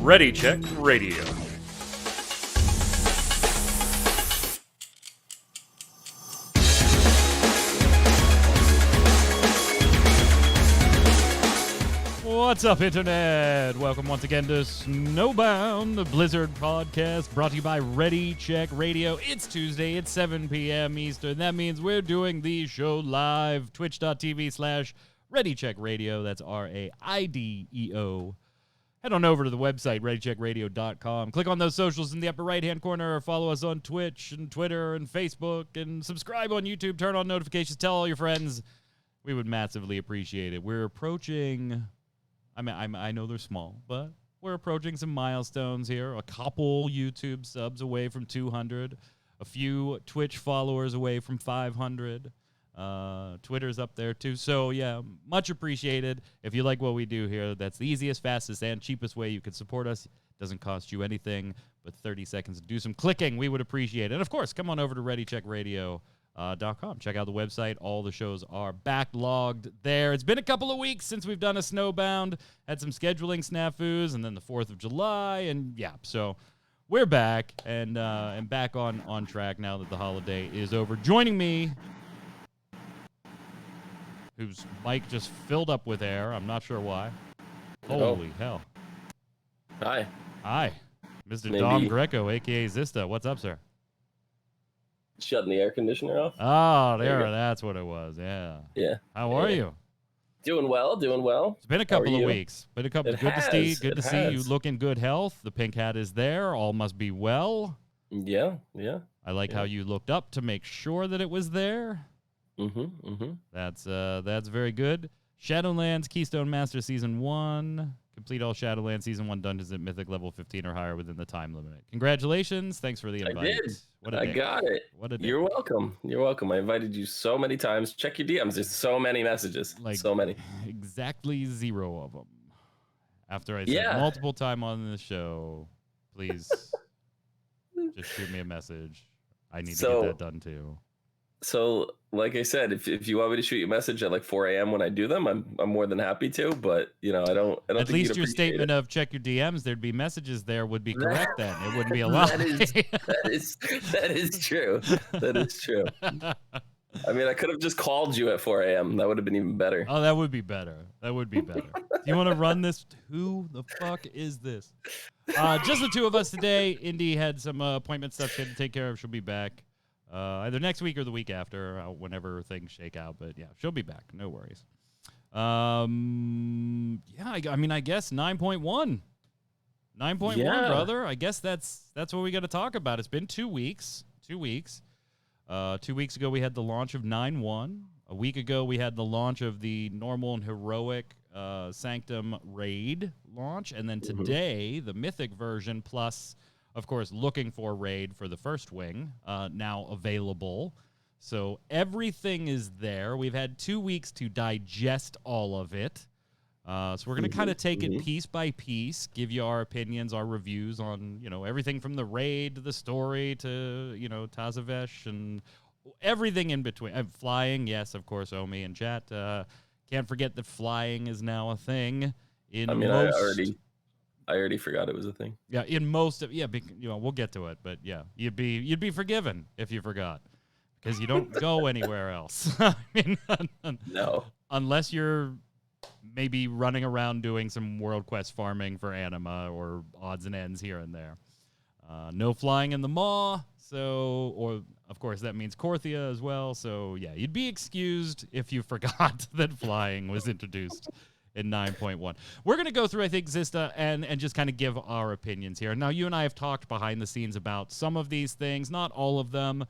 Ready Check Radio. What's up, Internet? Welcome once again to Snowbound, the Blizzard podcast brought to you by Ready Check Radio. It's Tuesday, it's 7 p.m. Eastern. That means we're doing the show live, twitch.tv/Ready Check Radio. That's RAIDEO. Head on over to the website, readycheckradio.com. Click on those socials in the upper right-hand corner, or follow us on Twitch and Twitter and Facebook, and subscribe on YouTube. Turn on notifications. Tell all your friends. We would massively appreciate it. We're approaching... I know they're small, but we're approaching some milestones here. A couple YouTube subs away from 200. A few Twitch followers away from 500. Twitter's up there, too. So, yeah, much appreciated. If you like what we do here, that's the easiest, fastest, and cheapest way you can support us. Doesn't cost you anything but 30 seconds to do some clicking. We would appreciate it. And, of course, come on over to readycheckradio.com. Check out the website. All the shows are backlogged there. It's been a couple of weeks since we've done a Snowbound. Had some scheduling snafus, and then the 4th of July, and yeah, so we're back and back on track now that the holiday is over. Joining me, whose mic just filled up with air. I'm not sure why. Holy hell. Hi, Mr. Dom Greco, a.k.a. Zista. What's up, sir? Shutting the air conditioner off. Oh, that's what it was. Yeah. Yeah. How are you? Doing well. It's been a couple of weeks. Good to see you look in good health. The pink hat is there. All must be well. Yeah. I like how you looked up to make sure that it was there. That's very good. Shadowlands Keystone Master Season 1. Complete all Shadowlands Season 1 dungeons at Mythic level 15 or higher within the time limit. Congratulations. Thanks for the invite. I got it. You're welcome. I invited you so many times. Check your DMs. There's so many messages. So many. Exactly 0 of them. After I said multiple times on the show, please just shoot me a message. I need to get that done too. So, like I said, if you want me to shoot you a message at like 4 a.m. when I do them, I'm more than happy to. But I don't. At least your statement of check your DMs, there'd be messages there would be correct. Then it wouldn't be a lie. That is true. That is true. I mean, I could have just called you at 4 a.m. That would have been even better. Oh, that would be better. Do you want to run this? Who the fuck is this? Just the two of us today. Indy had some appointment stuff she had to take care of. She'll be back. Either next week or the week after, whenever things shake out. But yeah, she'll be back. No worries. I guess 9.1. 9.1, brother. I guess that's what we got to talk about. It's been 2 weeks. 2 weeks. 2 weeks ago, we had the launch of 9.1. A week ago, we had the launch of the normal and heroic Sanctum raid launch. And then today, the Mythic version plus... Of course, looking for raid for the first wing, now available. So everything is there. We've had 2 weeks to digest all of it. So we're going to kind of take it piece by piece, give you our opinions, our reviews on, everything from the raid to the story to, Tazavesh and everything in between. Flying, yes, of course, Omi and chat. Can't forget that flying is now a thing. I already forgot it was a thing. Yeah, in most of we'll get to it, but yeah, you'd be forgiven if you forgot because you don't go anywhere else. I mean, no, unless you're maybe running around doing some World Quest farming for anima or odds and ends here and there. No flying in the Maw, or of course that means Korthia as well. So yeah, you'd be excused if you forgot that flying was introduced in 9.1. We're going to go through, I think, Zista, and just kind of give our opinions here. Now, you and I have talked behind the scenes about some of these things, not all of them.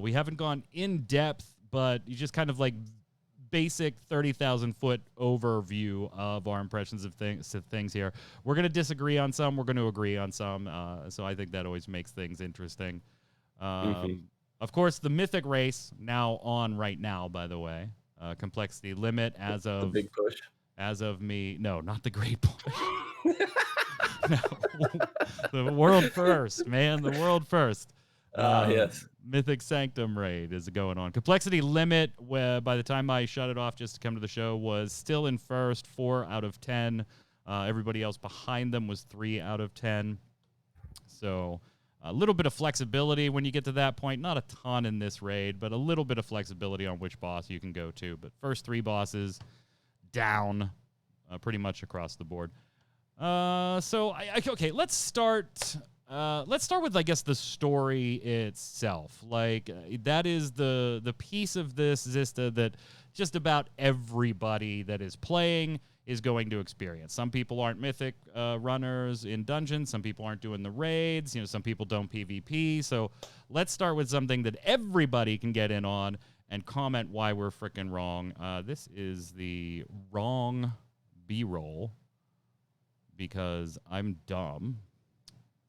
We haven't gone in depth, but you just kind of like basic 30,000-foot overview of our impressions of things here. We're going to disagree on some. We're going to agree on some. So I think that always makes things interesting. Of course, the Mythic race now on right now, by the way. Complexity limit as of... The big push. As of me, no, not the great push. No, the world first, man, the world first. Yes. Mythic Sanctum raid is going on. Complexity limit, by the time I shut it off just to come to the show, was still in first, 4 out of 10. Everybody else behind them was 3 out of 10. So a little bit of flexibility when you get to that point. Not a ton in this raid, but a little bit of flexibility on which boss you can go to. But first 3 bosses down pretty much across the board. Okay, let's start with, I guess, the story itself. Like, that is the piece of this Zista that just about everybody that is playing is going to experience. Some people aren't Mythic runners in dungeons. Some people aren't doing the raids. Some people don't PvP. So let's start with something that everybody can get in on and comment why we're freaking wrong. This is the wrong B-roll because I'm dumb.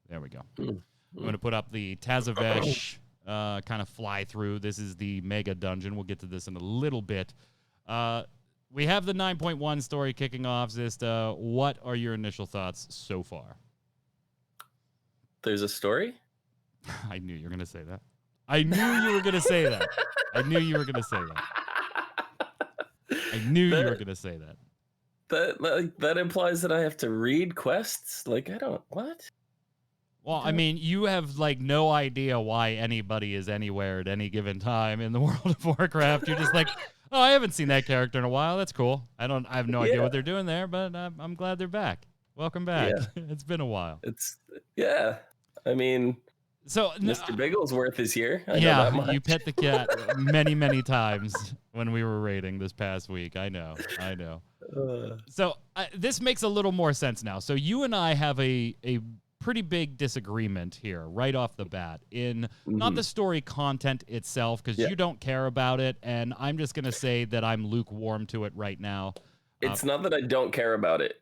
There we go. I'm going to put up the Tazavesh kind of fly through. This is the mega dungeon. We'll get to this in a little bit. We have the 9.1 story kicking off, Zista. What are your initial thoughts so far? There's a story? I knew you were going to say that. I knew you were going to say that. I knew you were going to say that. I knew you were going to say that. That implies that I have to read quests? Like, I don't... What? Well, I mean, you have, like, no idea why anybody is anywhere at any given time in the World of Warcraft. You're just like, oh, I haven't seen that character in a while. That's cool. I have no idea what they're doing there, but I'm glad they're back. Welcome back. Yeah. It's been a while. I mean... So Mr. Bigglesworth is here. I know that much. You pet the cat many, many times when we were raiding this past week. I know. So this makes a little more sense now. So you and I have a pretty big disagreement here right off the bat in not the story content itself, because you don't care about it, and I'm just going to say that I'm lukewarm to it right now. It's not that I don't care about it.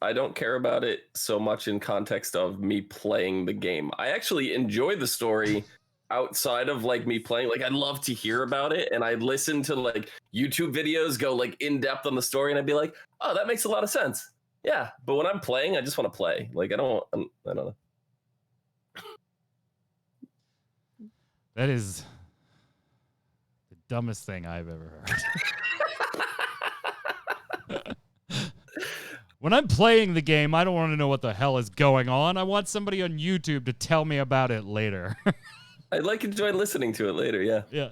I don't care about it so much in context of me playing the game. I actually enjoy the story outside of like me playing. Like, I'd love to hear about it, and I'd listen to like YouTube videos go like in depth on the story, and I'd be like, oh, that makes a lot of sense. Yeah, but when I'm playing, I just want to play. Like, I don't know. That is the dumbest thing I've ever heard. When I'm playing the game, I don't want to know what the hell is going on. I want somebody on YouTube to tell me about it later. I'd like enjoy listening to it later, yeah. Yeah.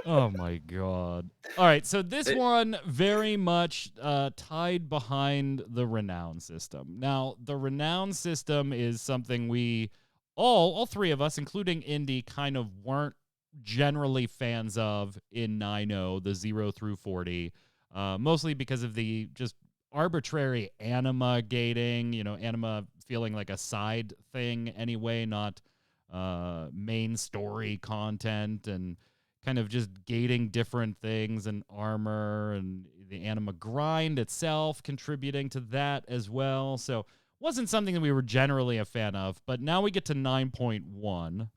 Oh, my God. All right, so this one very much tied behind the renown system. Now, the renown system is something we, all 3 of us, including Indy, kind of weren't generally fans of in 9.0, the 0 through 40. Mostly because of the just arbitrary anima gating, anima feeling like a side thing anyway, not main story content, and kind of just gating different things and armor, and the anima grind itself contributing to that as well. So wasn't something that we were generally a fan of, but now we get to 9.1.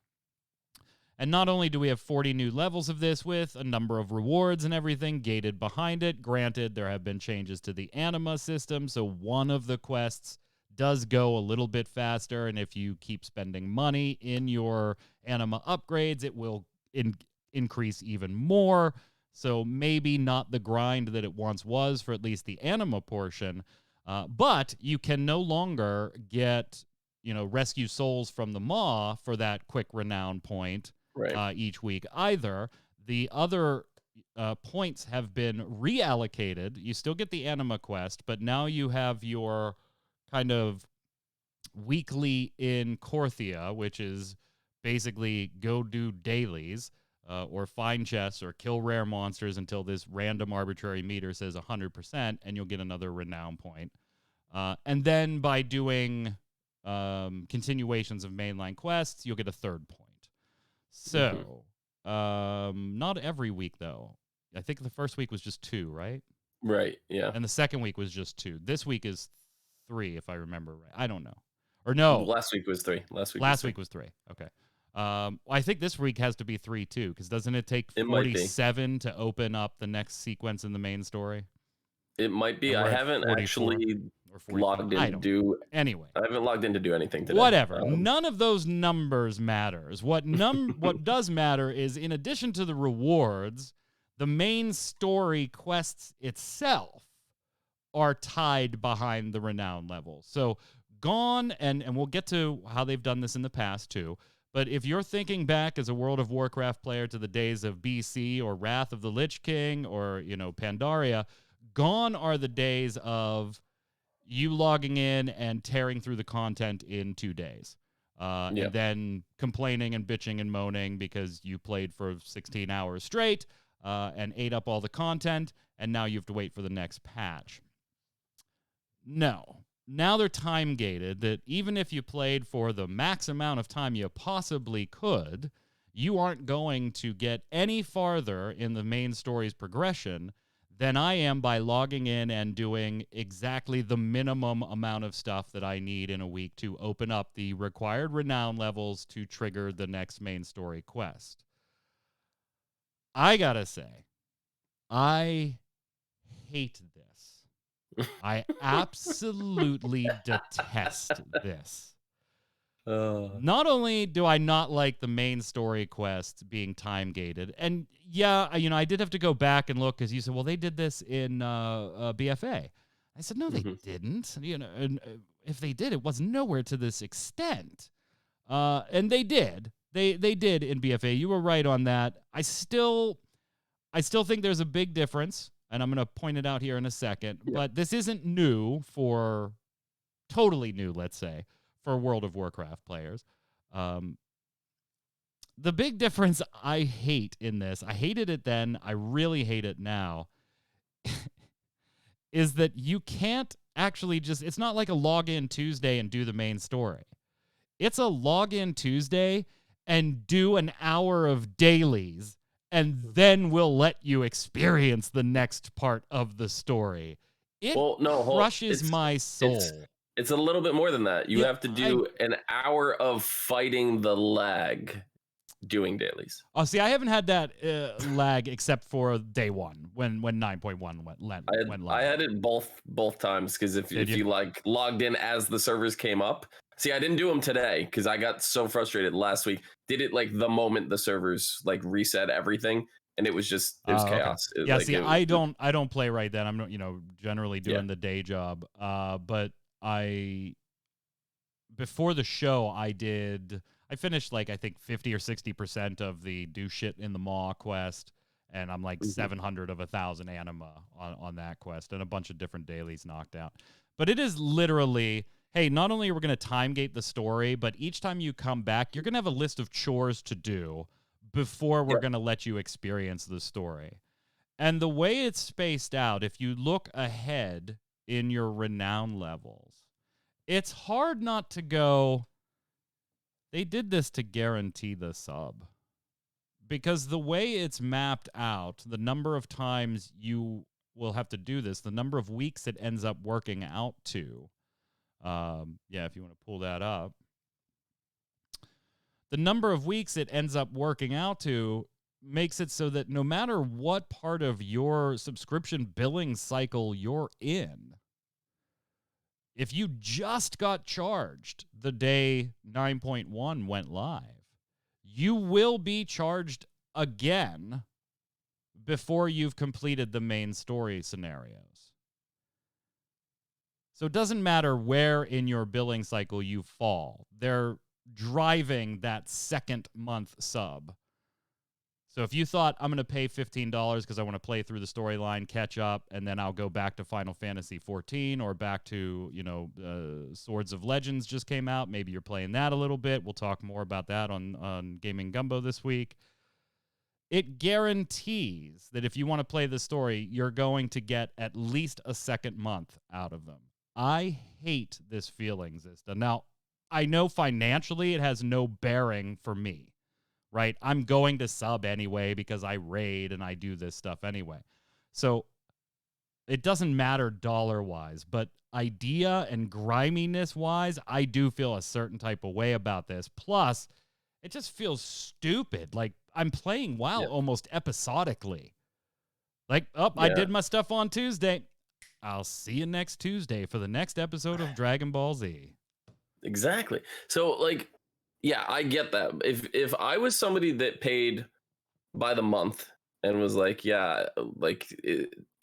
And not only do we have 40 new levels of this with a number of rewards and everything gated behind it, granted, there have been changes to the anima system, so one of the quests does go a little bit faster, and if you keep spending money in your anima upgrades, it will increase even more. So maybe not the grind that it once was for at least the anima portion, but you can no longer get, rescue souls from the maw for that quick renown point. Right. Each week either. The other points have been reallocated. You still get the anima quest, but now you have your kind of weekly in Korthia, which is basically go do dailies or find chests or kill rare monsters until this random arbitrary meter says 100%, and you'll get another renown point. And then by doing continuations of mainline quests, you'll get a third point. So, not every week, though. I think the first week was just 2, right? Right, yeah. And the second week was just 2. This week is 3, if I remember right. I don't know. Or no. Last week was 3. Last week was 3. Okay. I think this week has to be 3, too, because doesn't it take 47 to open up the next sequence in the main story? It might be. I haven't 44, actually or 42. logged in to do. Anyway. I haven't logged in to do anything today. Whatever. None of those numbers matters. What does matter is, in addition to the rewards, the main story quests itself are tied behind the renown level. So gone, and we'll get to how they've done this in the past too, but if you're thinking back as a World of Warcraft player to the days of BC or Wrath of the Lich King or, Pandaria, gone are the days of you logging in and tearing through the content in 2 days. And then complaining and bitching and moaning because you played for 16 hours straight and ate up all the content, and now you have to wait for the next patch. No. Now they're time-gated, that even if you played for the max amount of time you possibly could, you aren't going to get any farther in the main story's progression than I am by logging in and doing exactly the minimum amount of stuff that I need in a week to open up the required renown levels to trigger the next main story quest. I gotta say, I hate this. I absolutely detest this. Not only do I not like the main story quest being time-gated, and I did have to go back and look because you said, well, they did this in BFA. I said, no, they didn't. And if they did, it was nowhere to this extent. And they did. They did in BFA. You were right on that. I still think there's a big difference, and I'm going to point it out here in a second. Yeah. But this isn't totally new, let's say, for World of Warcraft players. The big difference I hate in this, I hated it then, I really hate it now, is that you can't actually it's not like a login Tuesday and do the main story. It's a login Tuesday and do an hour of dailies, and then we'll let you experience the next part of the story. It crushes my soul. It's a little bit more than that. You have to do an hour of fighting the lag doing dailies. Oh, see, I haven't had that lag except for day one when 9.1 went live. I had it both times because if you like logged in as the servers came up. See, I didn't do them today because I got so frustrated last week. Did it like the moment the servers like reset everything, and it was chaos. Okay. Yeah, see, I don't play right then. I'm not, generally doing the day job. But before the show, I finished like I think 50 or 60% of the do shit in the maw quest, and I'm like 700 of 1,000 anima on that quest, and a bunch of different dailies knocked out. But it is literally, hey, not only are we going to time gate the story, but each time you come back, you're going to have a list of chores to do before we're going to let you experience the story. And the way it's spaced out, if you look ahead in your renown levels, it's hard not to go, they did this to guarantee the sub. Because the way it's mapped out, the number of times you will have to do this, the number of weeks it ends up working out to, if you want to pull that up, the number of weeks it ends up working out to makes it so that no matter what part of your subscription billing cycle you're in, if you just got charged the day 9.1 went live, you will be charged again before you've completed the main story scenarios. So it doesn't matter where in your billing cycle you fall. They're driving that second month sub. So if you thought, I'm going to pay $15 because I want to play through the storyline, catch up, and then I'll go back to Final Fantasy XIV or back to, Swords of Legends just came out. Maybe you're playing that a little bit. We'll talk more about that on Gaming Gumbo this week. It guarantees that if you want to play the story, you're going to get at least a second month out of them. I hate this feeling, Zista. Now, I know financially it has no bearing for me. Right? I'm going to sub anyway because I raid and I do this stuff anyway. So it doesn't matter dollar-wise, but idea and griminess-wise, I do feel a certain type of way about this. Plus, it just feels stupid. Like, I'm playing WoW almost episodically. Like, I did my stuff on Tuesday. I'll see you next Tuesday for the next episode of Dragon Ball Z. Exactly. So like, yeah, I get that. If I was somebody that paid by the month and was like, yeah, like,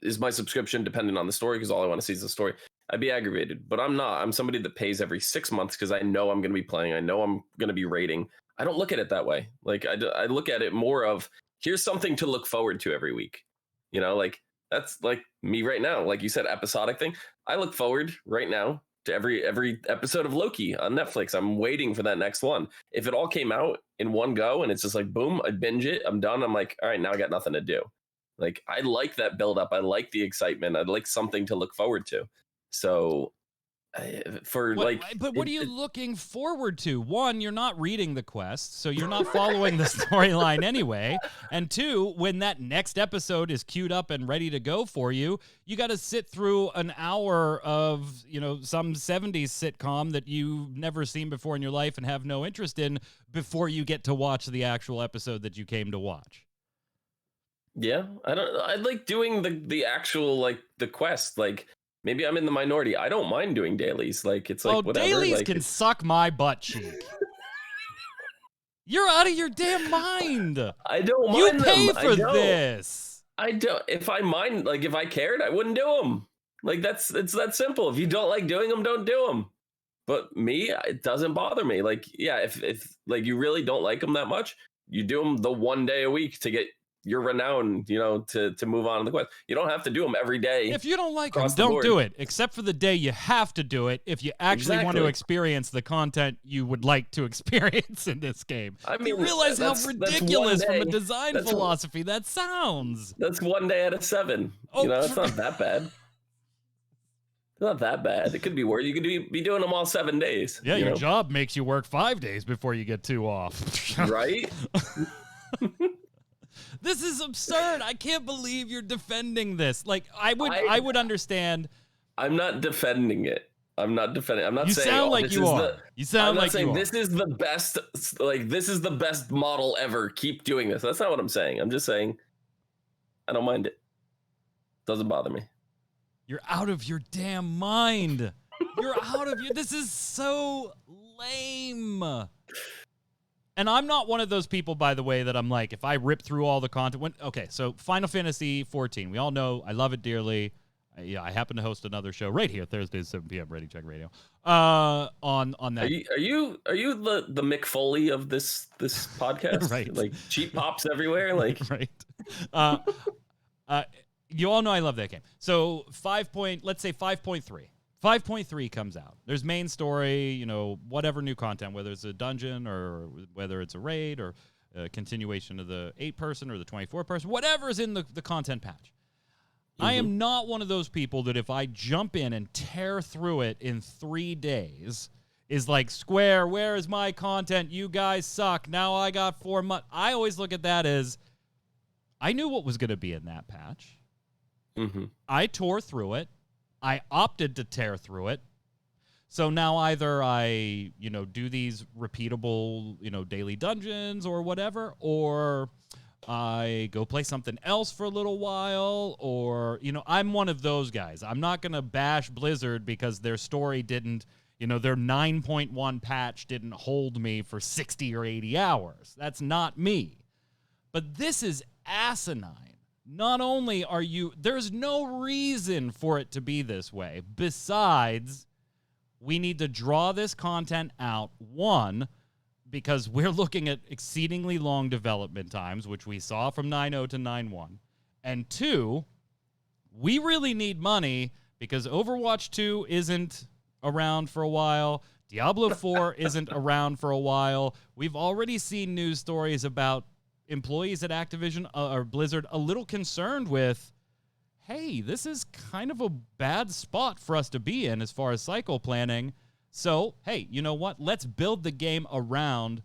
is my subscription dependent on the story because all I want to see is the story, I'd be aggravated. But I'm not. I'm somebody that pays every 6 months because I know I'm going to be playing. I know I'm going to be raiding. I don't look at it that way. Like I look at it more of, here's something to look forward to every week. You know, like that's like me right now. Like you said, episodic thing. I look forward right now to every episode of Loki on Netflix. I'm waiting for that next one. If it all came out in one go and it's just like boom, I binge it, I'm done. I'm like, all right, now I got nothing to do. Like I like that build up. I like the excitement. I'd like something to look forward to. So what are you looking forward to? One, you're not reading the quest, so you're not following the storyline anyway. And two, when that next episode is queued up and ready to go for you, you got to sit through an hour of, some 70s sitcom that you've never seen before in your life and have no interest in before you get to watch the actual episode that you came to watch. Yeah, I like doing the actual, like, the quest. Like, maybe I'm in the minority. I don't mind doing dailies. Like, it's like, whatever. Dailies like, can suck my butt cheek. You're out of your damn mind. I don't mind them. You pay for this. I don't. If I mind, like, if I cared, I wouldn't do them. Like, it's that simple. If you don't like doing them, don't do them. But me, it doesn't bother me. Like, yeah, if like you really don't like them that much, you do them the one day a week to get your renown, to move on in the quest. You don't have to do them every day. If you don't like them, don't do it, except for the day you have to do it if you actually want to experience the content you would like to experience in this game. I mean, you realize how ridiculous from a design philosophy that sounds. That's 1 day out of 7. It's not that bad. It's not that bad. It could be worse. You could be doing them all 7 days. Yeah, your job makes you work 5 days before you get 2 off. Right? This is absurd. I can't believe you're defending this. Like, I would understand. I'm not defending it. I'm not saying. You sound like you are. You sound like you are. This is the best. Like, this is the best model ever. Keep doing this. That's not what I'm saying. I'm just saying I don't mind it. Doesn't bother me. You're out of your damn mind. You're out of your. This is so lame. And I'm not one of those people, by the way, that I'm like, if I rip through all the content. So Final Fantasy 14. We all know I love it dearly. I happen to host another show right here, Thursdays, 7 p.m. Ready Check Radio. On that. Are you the Mick Foley of this podcast? Right. Like, cheap pops everywhere. Like, right. You all know I love that game. So let's say 5.3. 5.3 comes out. There's main story, whatever new content, whether it's a dungeon or whether it's a raid or a continuation of the 8-person or the 24-person, whatever is in the content patch. Mm-hmm. I am not one of those people that if I jump in and tear through it in 3 days is like, Square, where is my content? You guys suck. Now I got 4 months. I always look at that as, I knew what was going to be in that patch. Mm-hmm. I tore through it. I opted to tear through it. So now either I, do these repeatable, daily dungeons or whatever, or I go play something else for a little while, or, I'm one of those guys. I'm not going to bash Blizzard because their story didn't, their 9.1 patch didn't hold me for 60 or 80 hours. That's not me. But this is asinine. Not only there's no reason for it to be this way. Besides, we need to draw this content out. One, because we're looking at exceedingly long development times, which we saw from 9.0 to 9.1. And two, we really need money because Overwatch 2 isn't around for a while. Diablo 4 isn't around for a while. We've already seen news stories about employees at Activision or Blizzard a little concerned with, hey, this is kind of a bad spot for us to be in as far as cycle planning. So, hey, you know what? Let's build the game around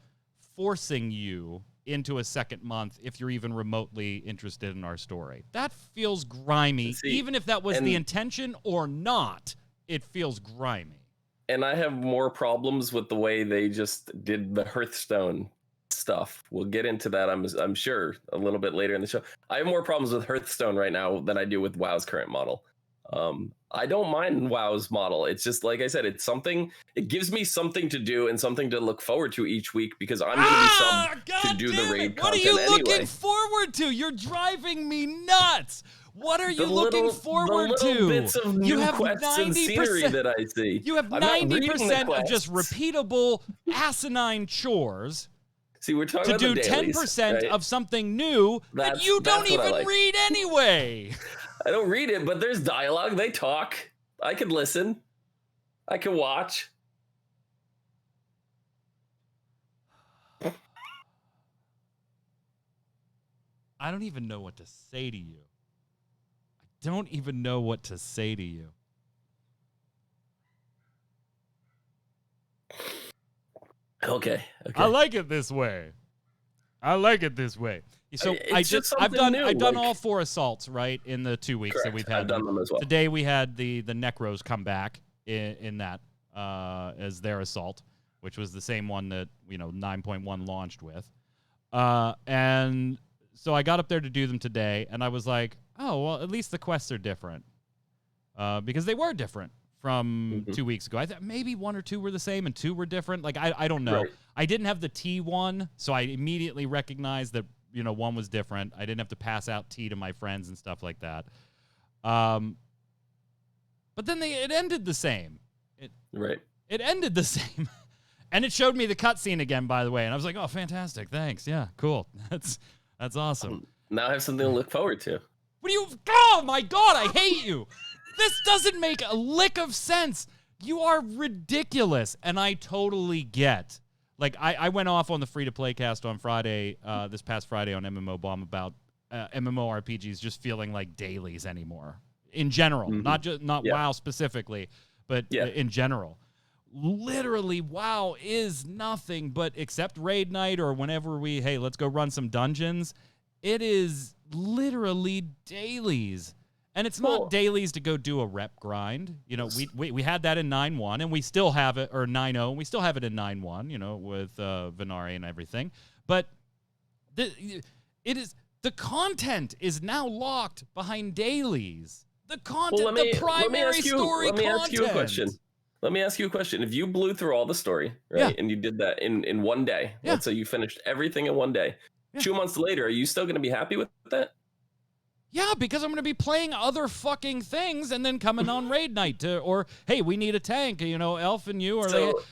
forcing you into a second month if you're even remotely interested in our story. That feels grimy. Even if that was the intention or not, it feels grimy. And I have more problems with the way they just did the Hearthstone stuff. We'll get into that, I'm sure, a little bit later in the show. I have more problems with Hearthstone right now than I do with WoW's current model. I don't mind WoW's model. It's just like I said, it's something. It gives me something to do and something to look forward to each week because I'm going to be subbed to do the raid What are content you anyway. looking forward to? You're driving me nuts. What are you looking forward the little to? bits of new quests and scenery that I see. You have 90% of just repeatable asinine chores. See, we're talking about to do dailies, 10% right? of something new that you don't even read anyway. I don't read it, but there's dialogue. They talk. I can listen. I can watch. I don't even know what to say to you. I don't even know what to say to you. Okay. I like it this way. So I've done all 4 assaults, right, in the 2 weeks that we've had. I've done them as well. Today we had the Necros come back in that as their assault, which was the same one that 9.1 launched with. And so I got up there to do them today, and I was like, oh well, at least the quests are different, because they were different from 2 weeks ago. I thought maybe 1 or 2 were the same and 2 were different. Like I don't know. Right. I didn't have the T1, so I immediately recognized that one was different. I didn't have to pass out tea to my friends and stuff like that. But then it ended the same. It ended the same. And it showed me the cutscene again, by the way. And I was like, oh, fantastic. Thanks. Yeah, cool. That's awesome. Now I have something to look forward to. What do you... Oh, my God, I hate you. This doesn't make a lick of sense. You are ridiculous. And I totally get... Like, I went off on the free-to-play cast on Friday, this past Friday on MMO Bomb about MMORPGs just feeling like dailies anymore. In general. Not WoW specifically, but in general. Literally, WoW is nothing but, except raid night or whenever let's go run some dungeons. It is literally dailies. And it's not dailies to go do a rep grind. We had that in 9.1, and we still have it, or 9.0, and we still have it in 9.1, with Venari and everything. But the content is now locked behind dailies. The content, the primary story content. Let me ask you a question. Let me ask you a question. If you blew through all the story, right, and you did that in one day, let's say you finished everything in one day, 2 months later, are you still going to be happy with that? Yeah, because I'm going to be playing other fucking things and then coming on raid night or, hey, we need a tank, Elf and you, or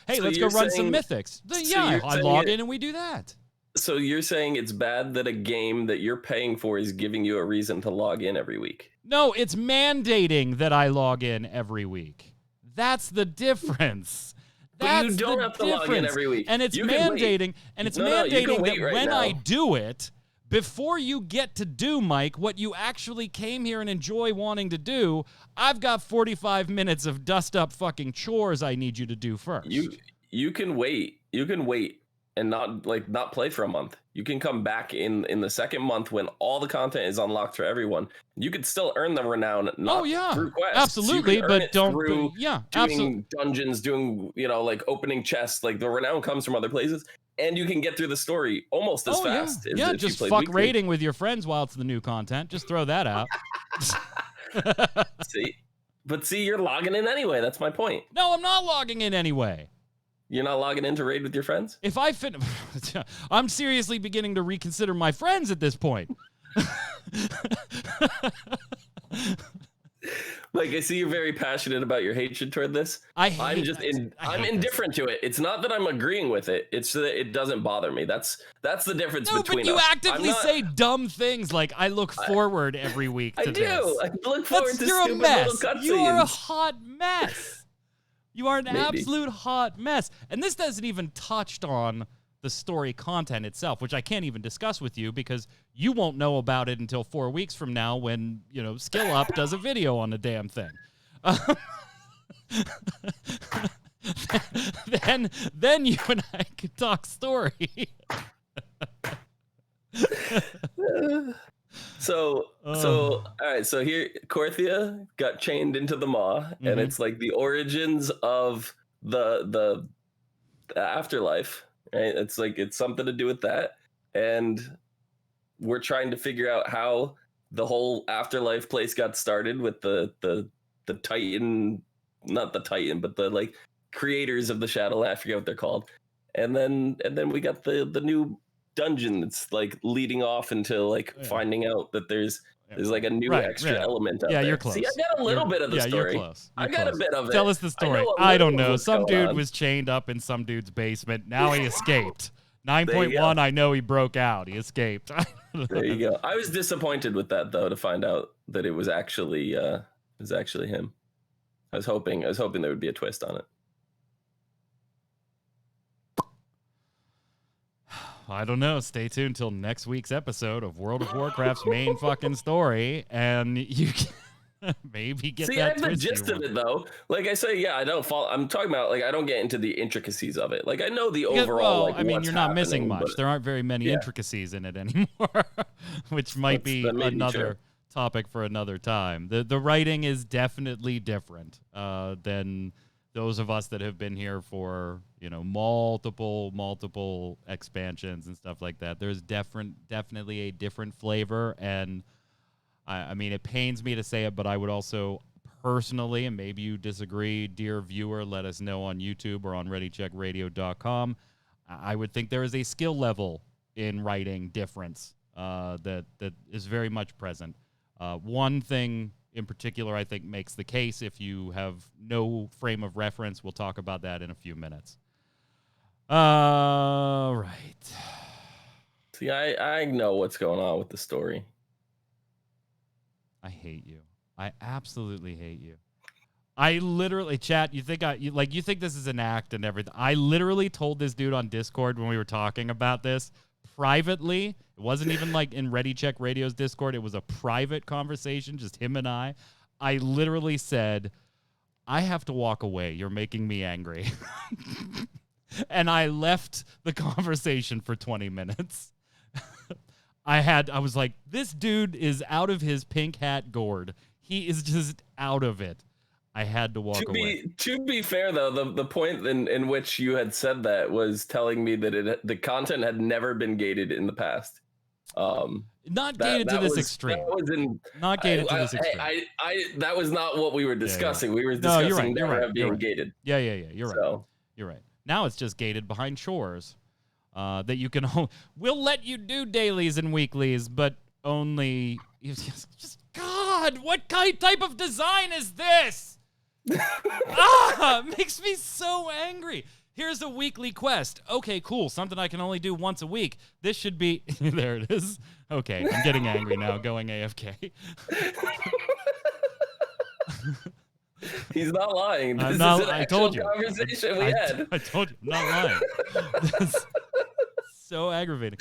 hey, let's go run some mythics. I log in and we do that. So you're saying it's bad that a game that you're paying for is giving you a reason to log in every week? No, it's mandating that I log in every week. That's the difference. But you don't have to log in every week. And it's mandating, that when I do it, before you get to do, Mike, what you actually came here and enjoy wanting to do, I've got 45 minutes of dust-up fucking chores I need you to do first. You can wait. You can wait and not play for a month. You can come back in the second month when all the content is unlocked for everyone. You could still earn the renown, through quests. Absolutely, but don't doing dungeons, doing opening chests. Like the renown comes from other places. And you can get through the story almost as fast. Yeah, just fuck raiding with your friends while it's the new content. Just throw that out. See, you're logging in anyway. That's my point. No, I'm not logging in anyway. You're not logging in to raid with your friends? If I I'm seriously beginning to reconsider my friends at this point. Like, I see you're very passionate about your hatred toward this. I'm indifferent to it. It's not that I'm agreeing with it. It's that it doesn't bother me. That's the difference between us. No, but you actively say dumb things like, I look forward every week to this. I look forward to you're stupid a mess. little cutscenes. You are a hot mess. You are an absolute hot mess. And this doesn't even touch on the story content itself, which I can't even discuss with you because you won't know about it until 4 weeks from now when, Skill Up does a video on the damn thing. Then you and I can talk story. So all right, so here Korthia got chained into the maw, and it's like the origins of the afterlife. Right? It's like it's something to do with that, and we're trying to figure out how the whole afterlife place got started with the the Titan, not the Titan, but the like creators of the Shadowlands. I forget what they're called. And then we got the new dungeon that's like leading off into like finding out that there's like a new extra element out there. You're close. See, I got a little bit of the story. You're close. I got a bit of it. Tell us the story. I don't know. Some dude was chained up in some dude's basement. Now he escaped. 9.1, I know he broke out. He escaped. There you go. I was disappointed with that though, to find out that it was actually him. I was hoping there would be a twist on it. I don't know. Stay tuned till next week's episode of World of Warcraft's main fucking story, and you can maybe get that. See, I have the gist of it though. Like I say, I don't follow. I'm talking about like I don't get into the intricacies of it. Like I know the overall. Well, I mean, you're not missing much. There aren't very many intricacies in it anymore, which might be another topic for another time. The writing is definitely different than those of us that have been here for, multiple expansions and stuff like that. There's definitely a different flavor. And I mean, it pains me to say it, but I would also personally, and maybe you disagree, dear viewer, let us know on YouTube or on ReadyCheckRadio.com. I would think there is a skill level in writing difference that is very much present. One thing in particular, I think, makes the case. If you have no frame of reference, we'll talk about that in a few minutes. All right. See, I know what's going on with the story. I hate you. I absolutely hate you. I literally, chat, you think this is an act and everything. I literally told this dude on Discord when we were talking about this privately. It wasn't even like in Ready Check Radio's Discord. It was a private conversation, just him and I. I literally said, I have to walk away. You're making me angry. And I left the conversation for 20 minutes. I was like, this dude is out of his pink hat gourd. He is just out of it. I had to walk away. To be fair, though, the point in which you had said that was telling me that the content had never been gated in the past. Not gated to this extreme. Not gated to this extreme. That was not what we were discussing. Yeah. We were discussing being gated. Yeah. You're right. You're right. Now it's just gated behind shores. That you can. We'll let you do dailies and weeklies, but only. Just God, what type of design is this? Makes me so angry. Here's a weekly quest. Okay, cool. Something I can only do once a week. This should be... There it is. Okay, I'm getting angry now, going AFK. He's not lying. This is an actual conversation we had. I told you, I'm not lying. That's so aggravating.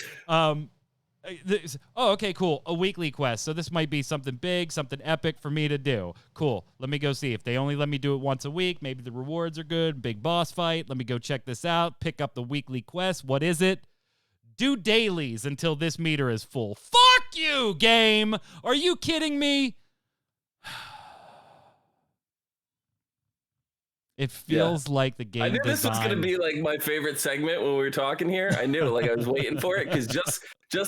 Okay, cool. A weekly quest. So this might be something big, something epic for me to do. Cool. Let me go see. If they only let me do it once a week, maybe the rewards are good. Big boss fight. Let me go check this out. Pick up the weekly quest. What is it? Do dailies until this meter is full. Fuck you, game. Are you kidding me? It feels like the game. I knew this was going to be like my favorite segment when we were talking here. I knew, like I was waiting for it because just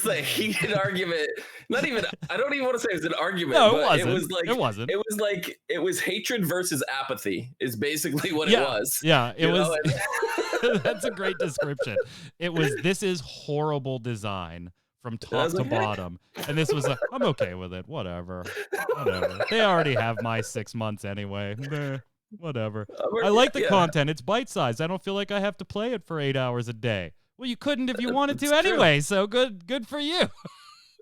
the heated argument. Not even. I don't even want to say it was an argument. No, but it wasn't. It wasn't. It was hatred versus apathy. Is basically what it was. Yeah, it was. That's a great description. It was. This is horrible design from top to bottom, and this was. I'm okay with it. Whatever. They already have my 6 months anyway. Whatever. I like the content. It's bite-sized. I don't feel like I have to play it for 8 hours a day. Well, you couldn't if you wanted to anyway, so good for you.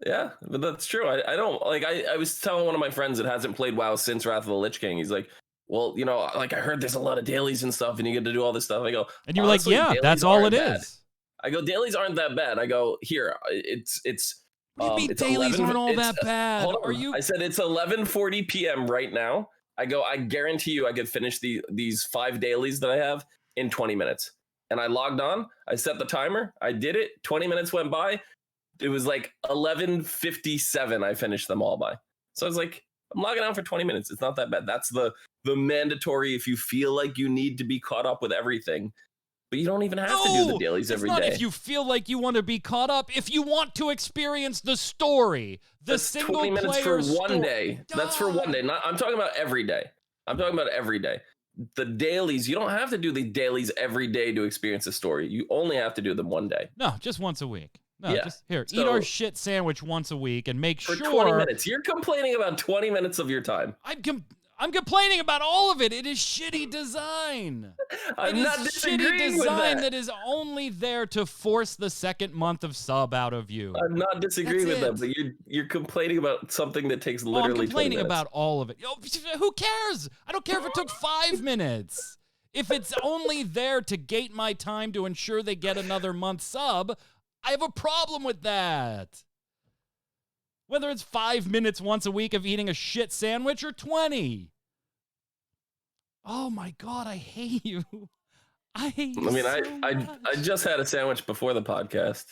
Yeah, but that's true. I don't, like, I was telling one of my friends that hasn't played WoW since Wrath of the Lich King. He's like, well, like I heard there's a lot of dailies and stuff, and you get to do all this stuff. I go, and you're like, yeah, that's all it is. I go, dailies aren't that bad. I go, here, it's what do you mean dailies aren't all that bad? Are you? I said it's 11:40 p.m. right now. I go, I guarantee you I could finish these 5 dailies that I have in 20 minutes. And I logged on. I set the timer. I did it. 20 minutes went by. It was like 11:57. I finished them all by. So I was like, I'm logging on for 20 minutes. It's not that bad. That's the mandatory if you feel like you need to be caught up with everything. But you don't even have to do the dailies every day. It's not if you feel like you want to be caught up. If you want to experience the story, the single 20 minutes player for one day. That's for one day. I'm talking about every day. I'm talking about every day. The dailies, you don't have to do the dailies every day to experience a story. You only have to do them one day. No, just once a week. No, Yeah. just here, So, eat our shit sandwich once a week and make for sure 20 minutes. You're complaining about 20 minutes of your time. I'm complaining about all of it. It is shitty design. I'm not disagreeing shitty with design that. that is only there to force the second month of sub out of you. I'm not disagreeing That's with that, but you're complaining about something that takes literally 20 I'm complaining minutes. about all of it. Who cares? I don't care if it took 5 minutes. If it's only there to gate my time to ensure they get another month sub, I have a problem with that. Whether it's 5 minutes once a week of eating a shit sandwich or 20. Oh my God, I hate you. I hate you. I just had a sandwich before the podcast.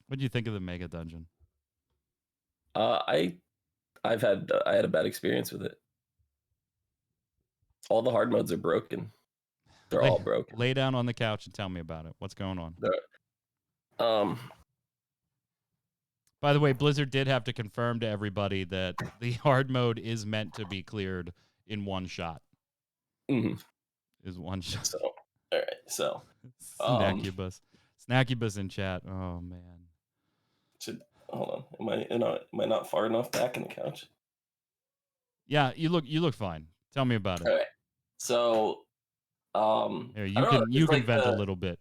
What do you think of the Mega Dungeon? I had a bad experience with it. All the hard modes are broken. They're all broken. Lay down on the couch and tell me about it. What's going on? By the way, Blizzard did have to confirm to everybody that the hard mode is meant to be cleared in one shot. Mm-hmm. Is one shot. So, all right. So, Snackybus in chat. Oh man. Hold on. Am I not far enough back in the couch? Yeah, you look fine. Tell me about it. All right. So, here, you can vent a little bit.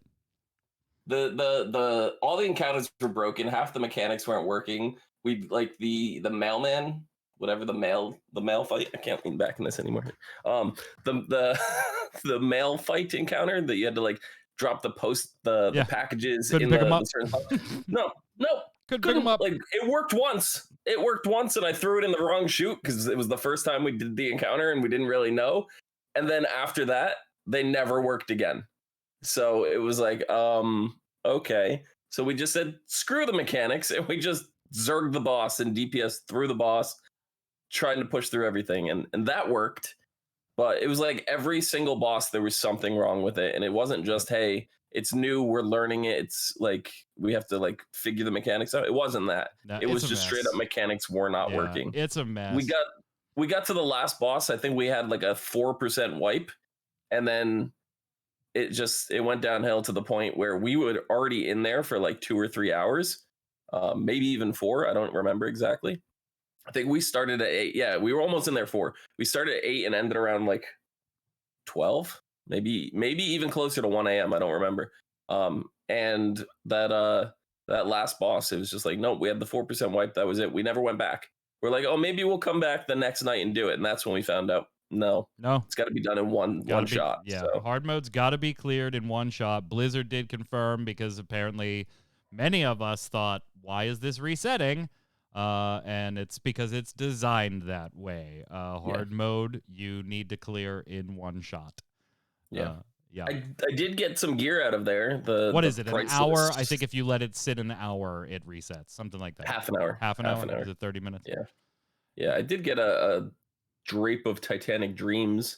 The all the encounters were broken. Half the mechanics weren't working. We like the mailman, whatever the mail fight. I can't lean back in this anymore. The the mail fight encounter that you had to like drop the packages couldn't in pick them up. No, couldn't pick them up. Like it worked once. And I threw it in the wrong chute because it was the first time we did the encounter and we didn't really know. And then after that, they never worked again. So it was like, okay. So we just said, screw the mechanics, and we just zerged the boss and DPS through the boss, trying to push through everything. And that worked. But it was like every single boss, there was something wrong with it. And it wasn't just, hey, it's new, we're learning it. It's like, we have to like figure the mechanics out. It wasn't that. No, it was just straight up mechanics were not working. It's a mess. We got to the last boss. I think we had like a 4% wipe. And then it went downhill to the point where we were already in there for like 2 or 3 hours, maybe even 4. I don't remember exactly. I think we started at 8. Yeah, we were almost in there 4. We started at 8 and ended around like 12, maybe even closer to 1 a.m. I don't remember. And that last boss, it was just like, nope, we had the 4% wipe. That was it. We never went back. We're like, oh, maybe we'll come back the next night and do it. And that's when we found out, no, it's got to be done in one shot. Yeah, so. Hard mode's got to be cleared in one shot. Blizzard did confirm because apparently many of us thought, why is this resetting? And it's because it's designed that way. Hard mode, you need to clear in one shot. Yeah. Yeah. I did get some gear out of there. What is it? An hour? I think if you let it sit an hour, it resets. Something like that. Half an hour. Half an hour. Is it 30 minutes? Yeah. Yeah. I did get a drape of Titanic Dreams.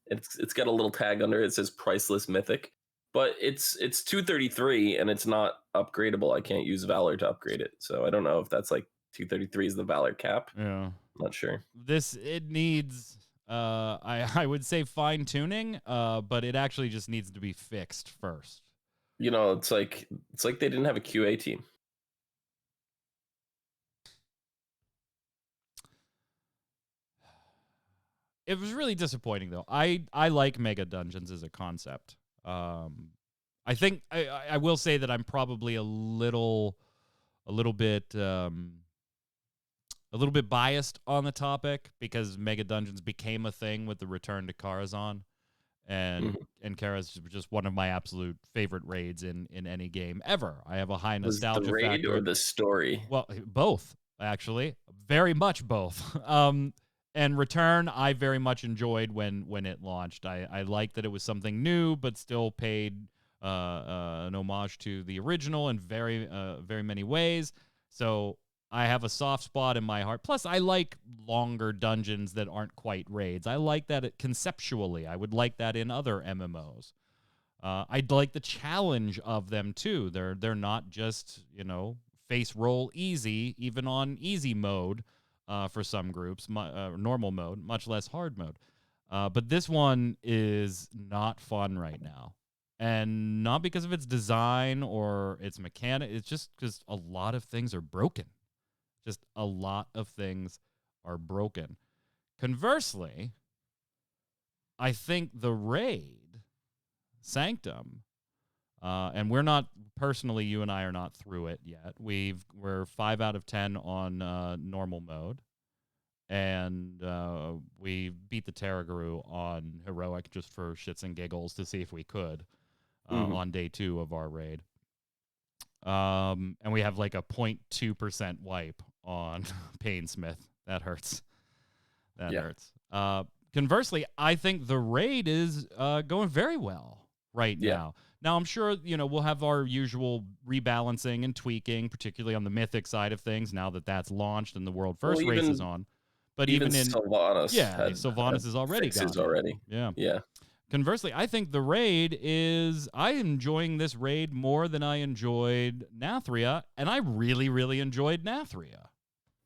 It's got a little tag under it. It says priceless mythic, but it's 233 and it's not upgradable. I can't use Valor to upgrade it. So I don't know if that's like 233 is the Valor cap. Yeah. I'm not sure. It needs I would say fine tuning, but it actually just needs to be fixed first. You know, it's like they didn't have a QA team. It was really disappointing though. I like mega dungeons as a concept. I think I will say that I'm probably a little bit biased on the topic because mega dungeons became a thing with the return to Karazhan, and Kara's just one of my absolute favorite raids in any game ever. I have a high nostalgia factor. The raid or the story? Well, both actually, very much both. And Return, I very much enjoyed when it launched. I liked that it was something new, but still paid an homage to the original in very many ways. So I have a soft spot in my heart. Plus, I like longer dungeons that aren't quite raids. I like that conceptually. I would like that in other MMOs. I'd like the challenge of them too. They're not just face roll easy, even on easy mode. for some groups, normal mode, much less hard mode. But this one is not fun right now. And not because of its design or its mechanic. It's just because a lot of things are broken. Just a lot of things are broken. Conversely, I think the raid, Sanctum, and we're not, personally, you and I are not through it yet. We're 5 out of 10 on normal mode. And we beat the Terraguru on heroic just for shits and giggles to see if we could on day 2 of our raid. And we have like a 0.2% wipe on Painsmith. That hurts. That hurts. Conversely, I think the raid is going very well right now. Now, I'm sure, we'll have our usual rebalancing and tweaking, particularly on the Mythic side of things, now that that's launched and the World First race is on. But even in Sylvanas, Sylvanas is already gone. Already. Yeah. Conversely, I think the raid I'm enjoying this raid more than I enjoyed Nathria, and I really, really enjoyed Nathria.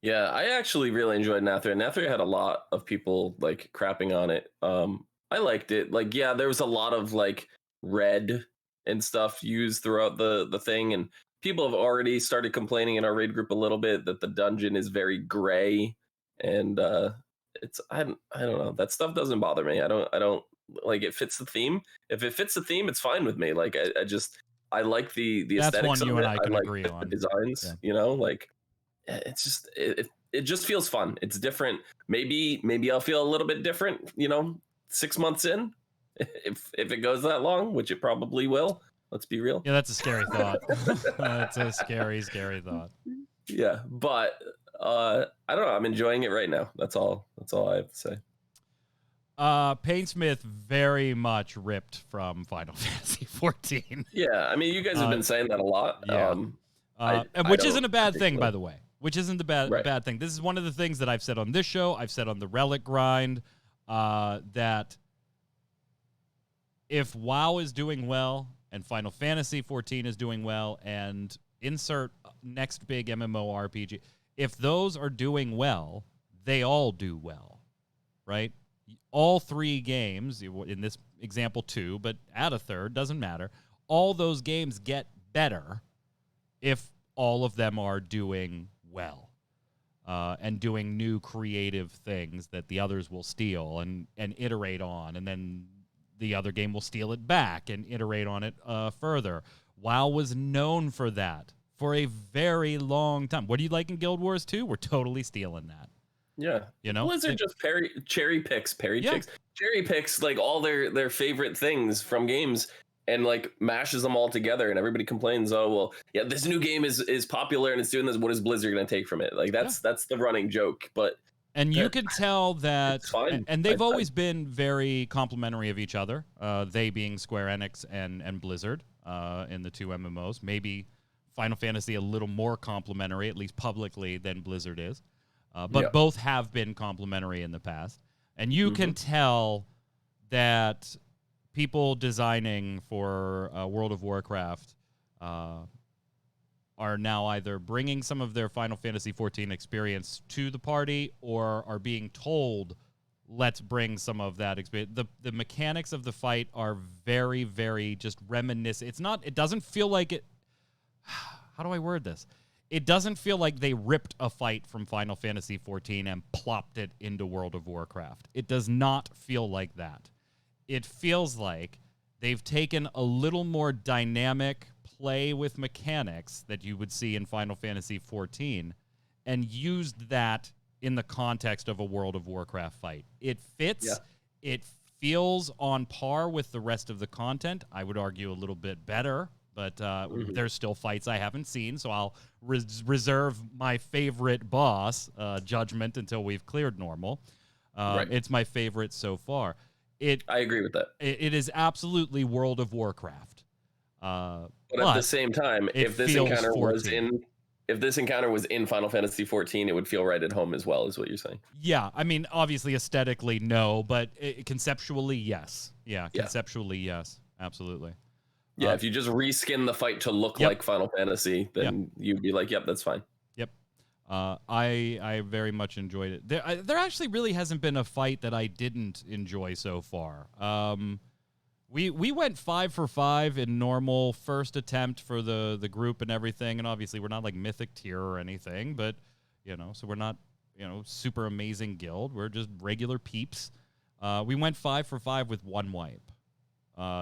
Yeah, I actually really enjoyed Nathria. Nathria had a lot of people like crapping on it. I liked it. Like, there was a lot of like red and stuff used throughout the thing, and people have already started complaining in our raid group a little bit that the dungeon is very gray, and I don't know. That stuff doesn't bother me. I don't like, it fits the theme. If it fits the theme, it's fine with me. Like, I like the That's aesthetics one you of and it. I can like agree on. The designs, like, it's just it just feels fun. It's different. Maybe I'll feel a little bit different, 6 months in, if it goes that long, which it probably will. Let's be real. Yeah, that's a scary thought. That's a scary thought. Yeah, but I don't know. I'm enjoying it right now. That's all I have to say. Painsmith very much ripped from Final Fantasy 14. Yeah, I mean, you guys have been saying that a lot. Yeah. Which isn't a bad thing, by the way. Which isn't a bad thing. This is one of the things that I've said on this show. I've said on the Relic Grind that if WoW is doing well and Final Fantasy 14 is doing well and insert next big MMORPG, if those are doing well, they all do well, right? All 3 games, in this example 2, but add a third, doesn't matter. All those games get better if all of them are doing well and doing new creative things that the others will steal and iterate on, and then the other game will steal it back and iterate on it further. WoW was known for that for a very long time. What do you like in Guild Wars 2? We're totally stealing that. Yeah, Blizzard just cherry picks like all their favorite things from games and like mashes them all together, and everybody complains, oh well, yeah, this new game is popular and it's doing this. What is Blizzard going to take from it? Like that's the running joke. But you can tell that, and they've always been very complimentary of each other. They being Square Enix and Blizzard in the 2 MMOs. Maybe Final Fantasy a little more complimentary, at least publicly, than Blizzard is. But both have been complimentary in the past. And you can tell that people designing for World of Warcraft are now either bringing some of their Final Fantasy XIV experience to the party or are being told, let's bring some of that experience. The mechanics of the fight are very, very just reminiscent. It doesn't feel like it... How do I word this? It doesn't feel like they ripped a fight from Final Fantasy XIV and plopped it into World of Warcraft. It does not feel like that. It feels like they've taken a little more dynamic play with mechanics that you would see in Final Fantasy XIV and used that in the context of a World of Warcraft fight. It fits. Yeah. It feels on par with the rest of the content. I would argue a little bit better. But there's still fights I haven't seen, so I'll reserve my favorite boss judgment until we've cleared normal. It's my favorite so far. I agree with that. It is absolutely World of Warcraft. But at the same time, if this encounter was in Final Fantasy XIV, it would feel right at home as well, is what you're saying. Yeah, I mean, obviously aesthetically, no, but conceptually, yes. Yeah, conceptually, yes, absolutely. Yeah, if you just reskin the fight to look like Final Fantasy, then you'd be like, yep, that's fine. Yep. I very much enjoyed it. There actually really hasn't been a fight that I didn't enjoy so far. We went 5 for 5 in normal first attempt for the group and everything, and obviously we're not like Mythic tier or anything, but so we're not super amazing guild. We're just regular peeps. We went 5 for 5 with 1 wipe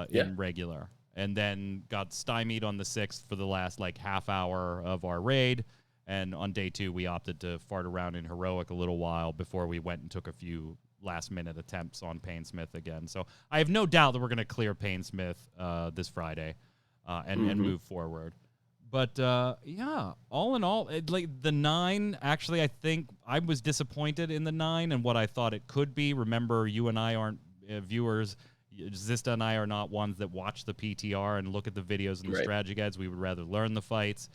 in regular, and then got stymied on the 6th for the last like half hour of our raid. And on day 2, we opted to fart around in Heroic a little while before we went and took a few last-minute attempts on Painsmith again. So I have no doubt that we're going to clear Painsmith this Friday and move forward. But, all in all, like the 9, actually, I think I was disappointed in the 9 and what I thought it could be. Remember, you and I aren't viewers. Zista and I are not ones that watch the PTR and look at the videos and the strategy guides. We would rather learn the fights.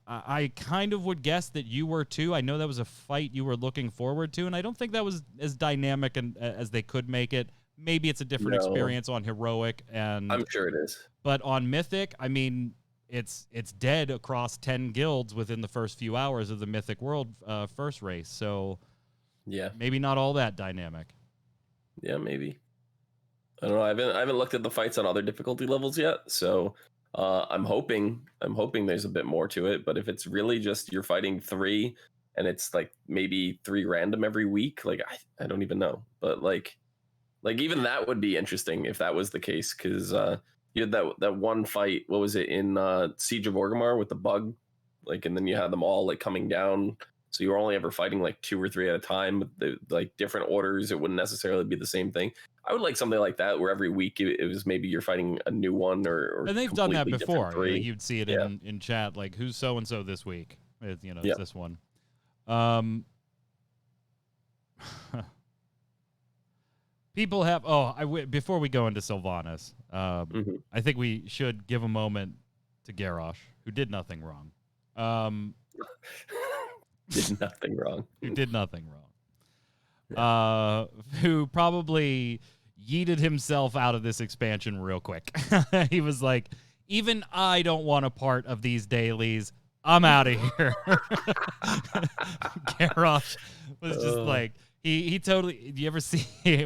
I kind of would guess that you were too. I know that was a fight you were looking forward to, and I don't think that was as dynamic as they could make it. Maybe it's a different experience on Heroic, and I'm sure it is. But on Mythic, I mean, it's dead across 10 guilds within the first few hours of the Mythic World first race. So maybe not all that dynamic. Yeah, maybe. I don't know. I haven't looked at the fights on other difficulty levels yet, so. I'm hoping there's a bit more to it, but if it's really just you're fighting 3 and it's like maybe 3 random every week, like I don't even know, but like even that would be interesting if that was the case, because you had that one fight, what was it, in Siege of Orgrimmar with the bug, like, and then you had them all like coming down, so you were only ever fighting like 2 or 3 at a time with like different orders. It wouldn't necessarily be the same thing. I would like something like that where every week it was maybe you're fighting a new one or and they've done that before. You'd see it in chat, like who's so and so this week. It's this one. People have. Before we go into Sylvanas, I think we should give a moment to Garrosh, who did nothing wrong. Did nothing wrong. Who did nothing wrong. Who probably yeeted himself out of this expansion real quick. He was like, even I don't want a part of these dailies. I'm out of here. Garrosh was just like, he totally, do you ever see,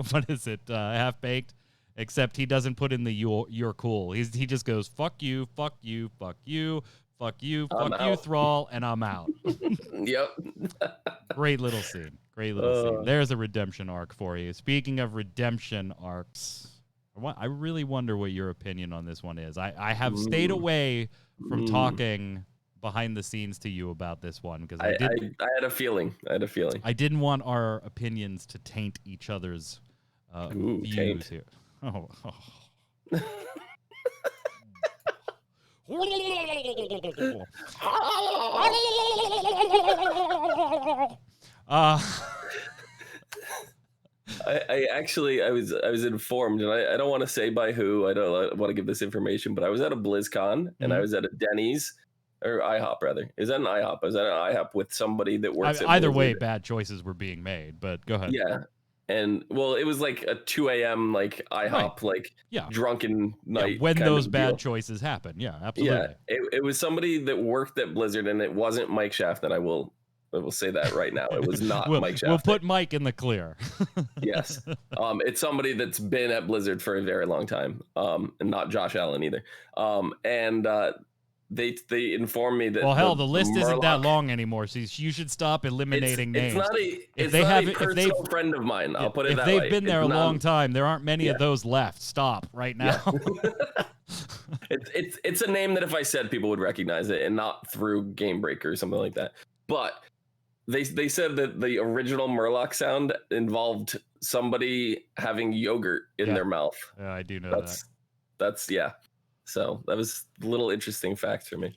what is it, Half Baked? Except he doesn't put in the you're cool. He just goes, fuck you, fuck you, fuck you, fuck you, fuck you, Thrall, and I'm out. Yep. Great little scene. Great little scene. There's a redemption arc for you. Speaking of redemption arcs, I really wonder what your opinion on this one is. I have stayed away from talking behind the scenes to you about this one because I had a feeling. I didn't want our opinions to taint each other's views here. Oh. I was informed, and I don't want to say by who. I don't want to give this information, but I was at a BlizzCon and I was at a Denny's or IHOP rather. Is that an IHOP? Is that an IHOP with somebody that works at either Blizzard? way, bad choices were being made, but go ahead. Yeah. And well, it was like a 2 a.m. like IHOP, drunken night. When those bad choices happen. Yeah, absolutely. Yeah, it was somebody that worked at Blizzard, and it wasn't Mike Shafton. I will say that right now. It was not Mike Shafton. We'll put Mike in the clear. Yes. It's somebody that's been at Blizzard for a very long time. And not Josh Allen either. They informed me that the list isn't that long anymore, so you should stop eliminating names. It's not a personal friend of mine. I'll put it that way. If they've been there a long time, there aren't many of those left. Stop right now. It's a name that if I said, people would recognize it, and not through Game Breaker or something like that. But they said that the original Murloc sound involved somebody having yogurt in their mouth. Yeah, I do know that. That's So that was a little interesting fact for me.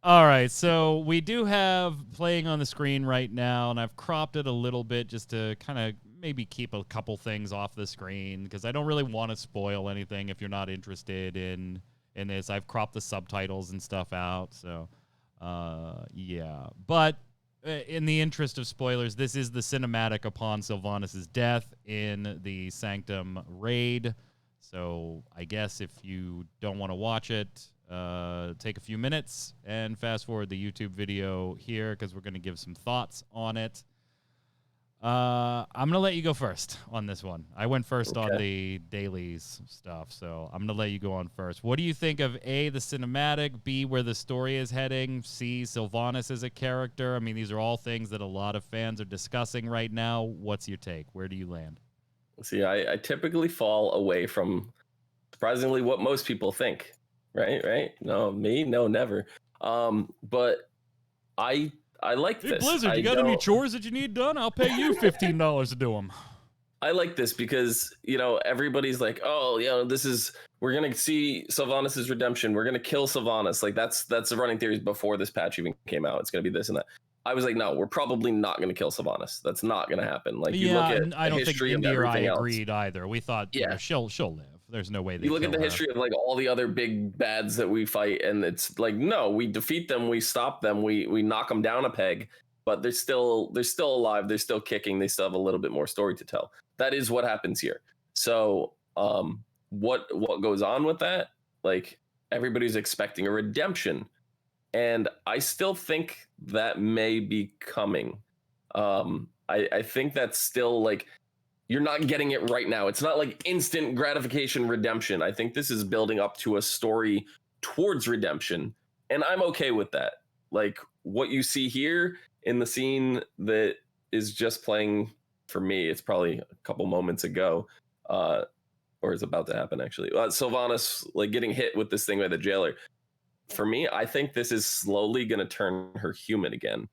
All right, so we do have playing on the screen right now, and I've cropped it a little bit just to kind of maybe keep a couple things off the screen because I don't really want to spoil anything if you're not interested in this. I've cropped the subtitles and stuff out, so yeah. But in the interest of spoilers, this is the cinematic upon Sylvanas' death in the Sanctum raid. So I guess if you don't want to watch it, take a few minutes and fast forward the YouTube video here because we're going to give some thoughts on it. I'm going to let you go first on this one. I went first on the dailies stuff, so I'm going to let you go on first. What do you think of A, the cinematic, B, where the story is heading, C, Sylvanas as a character? I mean, these are all things that a lot of fans are discussing right now. What's your take? Where do you land? See, I typically fall away from, surprisingly, what most people think. Right? No, me? No, never. But I like Hey, this. Blizzard, you got any chores that you need done? I'll pay you $15 to do them. I like this because, everybody's like, oh, we're going to see Sylvanas' redemption. We're going to kill Sylvanas. Like, that's the running theories before this patch even came out. It's going to be this and that. I was like, no, we're probably not going to kill Sylvanas. That's not going to happen. Like, you look at I don't think Indy or I else. agreed either. We thought, she'll live. There's no way they you look at the her. history of like all the other big bads that we fight, and it's like, no, we defeat them, we stop them, we knock them down a peg, but they're still alive, they're still kicking, they still have a little bit more story to tell. That is what happens here. So what goes on with that? Like, everybody's expecting a redemption, and I still think that may be coming. I think that's still like, you're not getting it right now. It's not like instant gratification redemption. I think this is building up to a story towards redemption, and I'm okay with that. Like, what you see here in the scene that is just playing for me, it's probably a couple moments ago, or is about to happen actually. Sylvanas like getting hit with this thing by the jailer. For me, I think this is slowly going to turn her human again.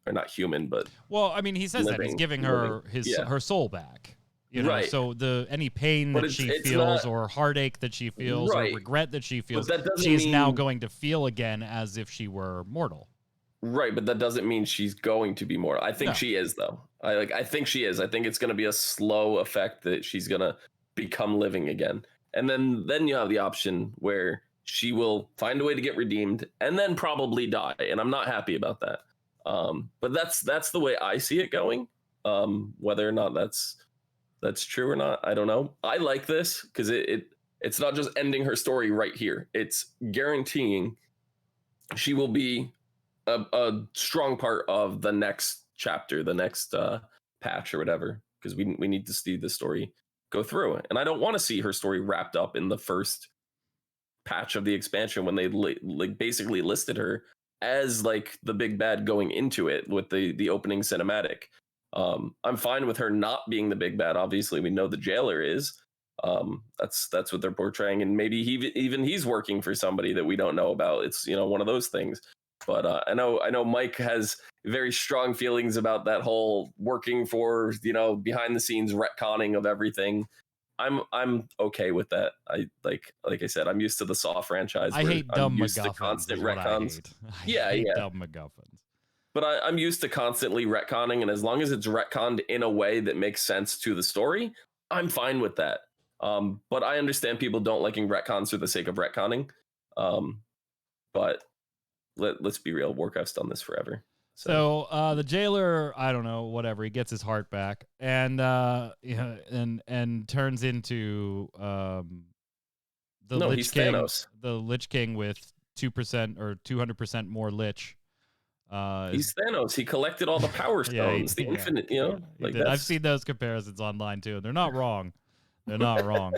Or not human, but I mean, he says that he's giving her her soul back, right. So any pain that she feels, or heartache that she feels, or regret that she feels, she's now going to feel again as if she were mortal. Right, but that doesn't mean she's going to be mortal. I think she is, though. I think she is. I think it's going to be a slow effect that she's going to become living again, and then you have the option where she will find a way to get redeemed and then probably die, and I'm not happy about that. But that's the way I see it going. Whether or not that's true or not, I don't know. I like this because it's not just ending her story right here. It's guaranteeing she will be a strong part of the next chapter, the next patch or whatever, because we need to see the story go through. And I don't want to see her story wrapped up in the first patch of the expansion when they like basically listed her as like the big bad going into it with the opening cinematic. I'm fine with her not being the big bad. Obviously, we know the jailer is. That's what they're portraying, and maybe he's working for somebody that we don't know about. It's one of those things. But I know Mike has very strong feelings about that whole working for behind the scenes retconning of everything. I'm okay with that. I like I said, I'm used to the Saw franchise. I hate dumb I'm used MacGuffins. to constant retcons. I hate dumb MacGuffins. But I'm used to constantly retconning, and as long as it's retconned in a way that makes sense to the story, I'm fine with that. But I understand people don't liking retcons for the sake of retconning. But let's be real, Warcraft's done this forever. So the jailer, I don't know, whatever, he gets his heart back, and and turns into the Lich King. Thanos. The Lich King with 2% or 200% more Lich. He's Thanos. He collected all the power stones, the infinite. I've seen those comparisons online too. They're not wrong. They're not wrong.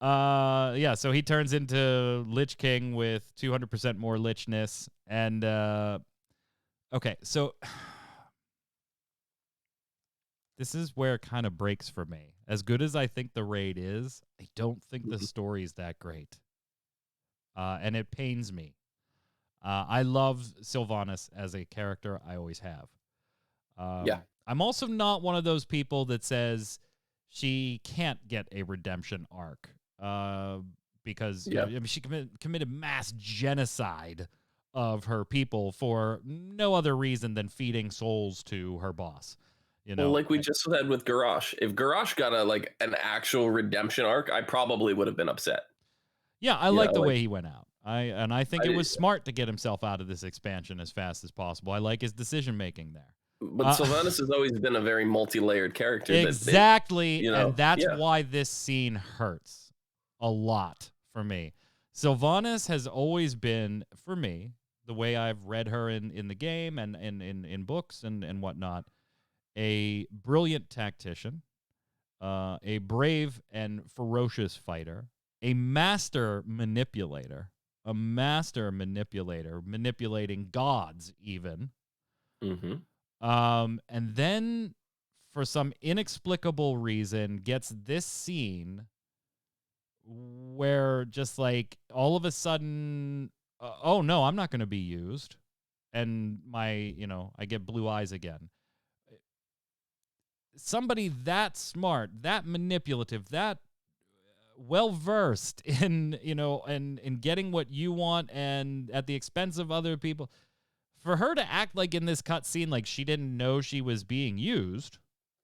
So he turns into Lich King with 200% more lichness, and okay, so this is where it kind of breaks for me. As good as I think the raid is, I don't think the story's that great, and it pains me. I love Sylvanas as a character. I always have. I'm also not one of those people that says she can't get a redemption arc. Because I mean, she committed mass genocide of her people for no other reason than feeding souls to her boss. Well, like we just said with Garrosh, if Garrosh got an actual redemption arc, I probably would have been upset. Yeah, I like the way he went out. I think it was smart to get himself out of this expansion as fast as possible. I like his decision making there. But Sylvanas has always been a very multi-layered character. Exactly, and that's why this scene hurts a lot for me. Sylvanas has always been, for me, the way I've read her in the game and in books and whatnot, a brilliant tactician, a brave and ferocious fighter, a master manipulator, manipulating gods even. And then for some inexplicable reason gets this scene where just like all of a sudden, oh no, I'm not going to be used. And I get blue eyes again. Somebody that smart, that manipulative, that well-versed in, in getting what you want and at the expense of other people, for her to act like in this cutscene like she didn't know she was being used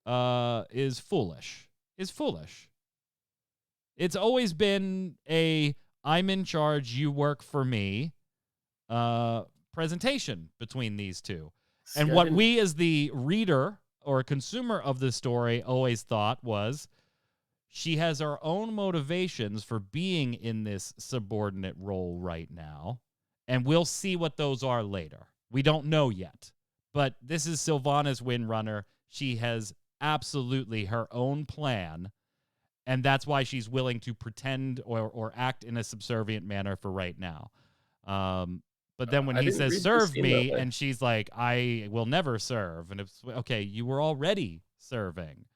is foolish. It's always been a I'm in charge, you work for me presentation between these two. And what we as the reader or consumer of the story always thought was she has her own motivations for being in this subordinate role right now, and we'll see what those are later. We don't know yet, but this is Sylvanas Windrunner. She has absolutely her own plan, and that's why she's willing to pretend or act in a subservient manner for right now. But then when he says, serve me, and she's like, I will never serve. And it's, okay, you were already serving.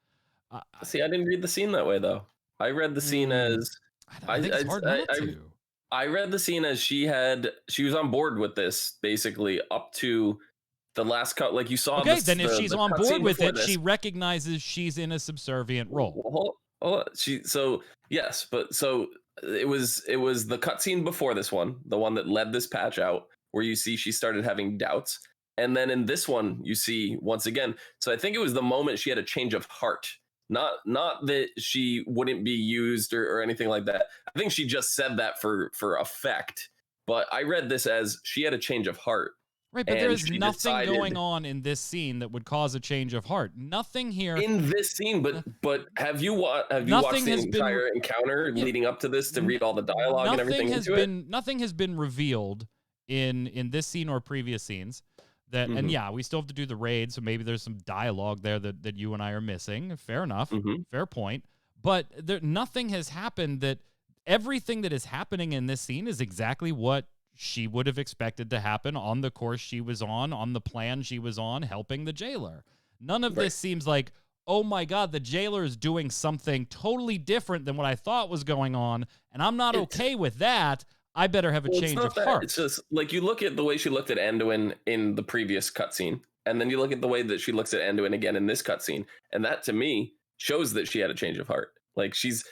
See, I didn't read the scene that way, though. I read the scene as... I think it's hard not to. I read the scene as she was on board with this, basically, up to the last cut. Like, you saw... Okay, then if she's on board with it, she recognizes she's in a subservient role. Yes, but so it was the cutscene before this one, the one that led this patch out, where you see she started having doubts. And then in this one, you see once again. So I think it was the moment she had a change of heart. Not that she wouldn't be used or anything like that. I think she just said that for effect. But I read this as she had a change of heart. Right, but there is nothing going on in this scene that would cause a change of heart. Nothing here in this scene. But have you watched the entire encounter leading up to this to read all the dialogue and everything into it? Nothing has been revealed in this scene or previous scenes. That and yeah, we still have to do the raid, so maybe there's some dialogue there that you and I are missing. Fair enough, fair point. But nothing has happened. That everything that is happening in this scene is exactly what she would have expected to happen on the course she was on the plan she was on, helping the jailer. None of this seems like, oh my God, the jailer is doing something totally different than what I thought was going on, and I'm not okay with that. I better have a change of heart. It's just like you look at the way she looked at Anduin in the previous cutscene, and then you look at the way that she looks at Anduin again in this cutscene, and that to me shows that she had a change of heart. Like she's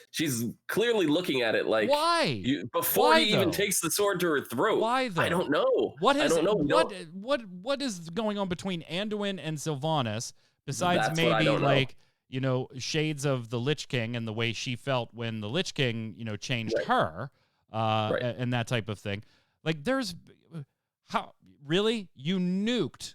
clearly looking at it like, why? Before he even takes the sword to her throat. Why though? I don't know. I don't know. What is going on between Anduin and Sylvanas besides maybe like shades of the Lich King and the way she felt when the Lich King changed her. And that type of thing. Like there's how really you nuked,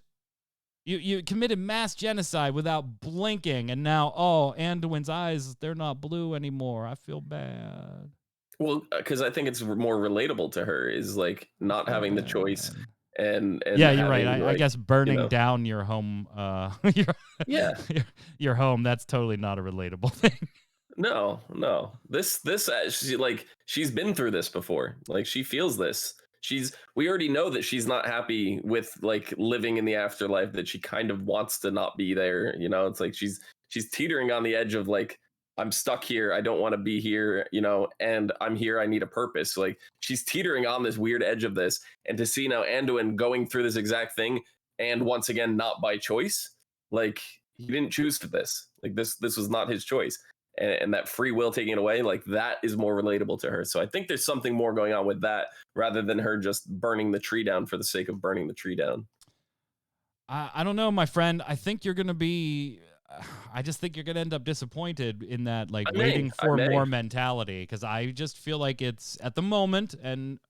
you committed mass genocide without blinking, and now Anduin's eyes, they're not blue anymore. I feel bad. Well, because I think it's more relatable to her is like not having the choice and yeah, you're right. I guess burning down your home, your home. That's totally not a relatable thing. No. This she's been through this before. Like she feels this. We already know that she's not happy with like living in the afterlife, that she kind of wants to not be there. It's like she's teetering on the edge of like, I'm stuck here. I don't want to be here, and I'm here. I need a purpose. Like she's teetering on this weird edge of this. And to see now Anduin going through this exact thing, and once again, not by choice, like he didn't choose for this. Like this was not his choice. And that free will taking it away, like that is more relatable to her. So I think there's something more going on with that rather than her just burning the tree down for the sake of burning the tree down. I don't know, my friend. I think you're going to be... I just think you're going to end up disappointed in that like waiting for more mentality, because I just feel like it's at the moment, and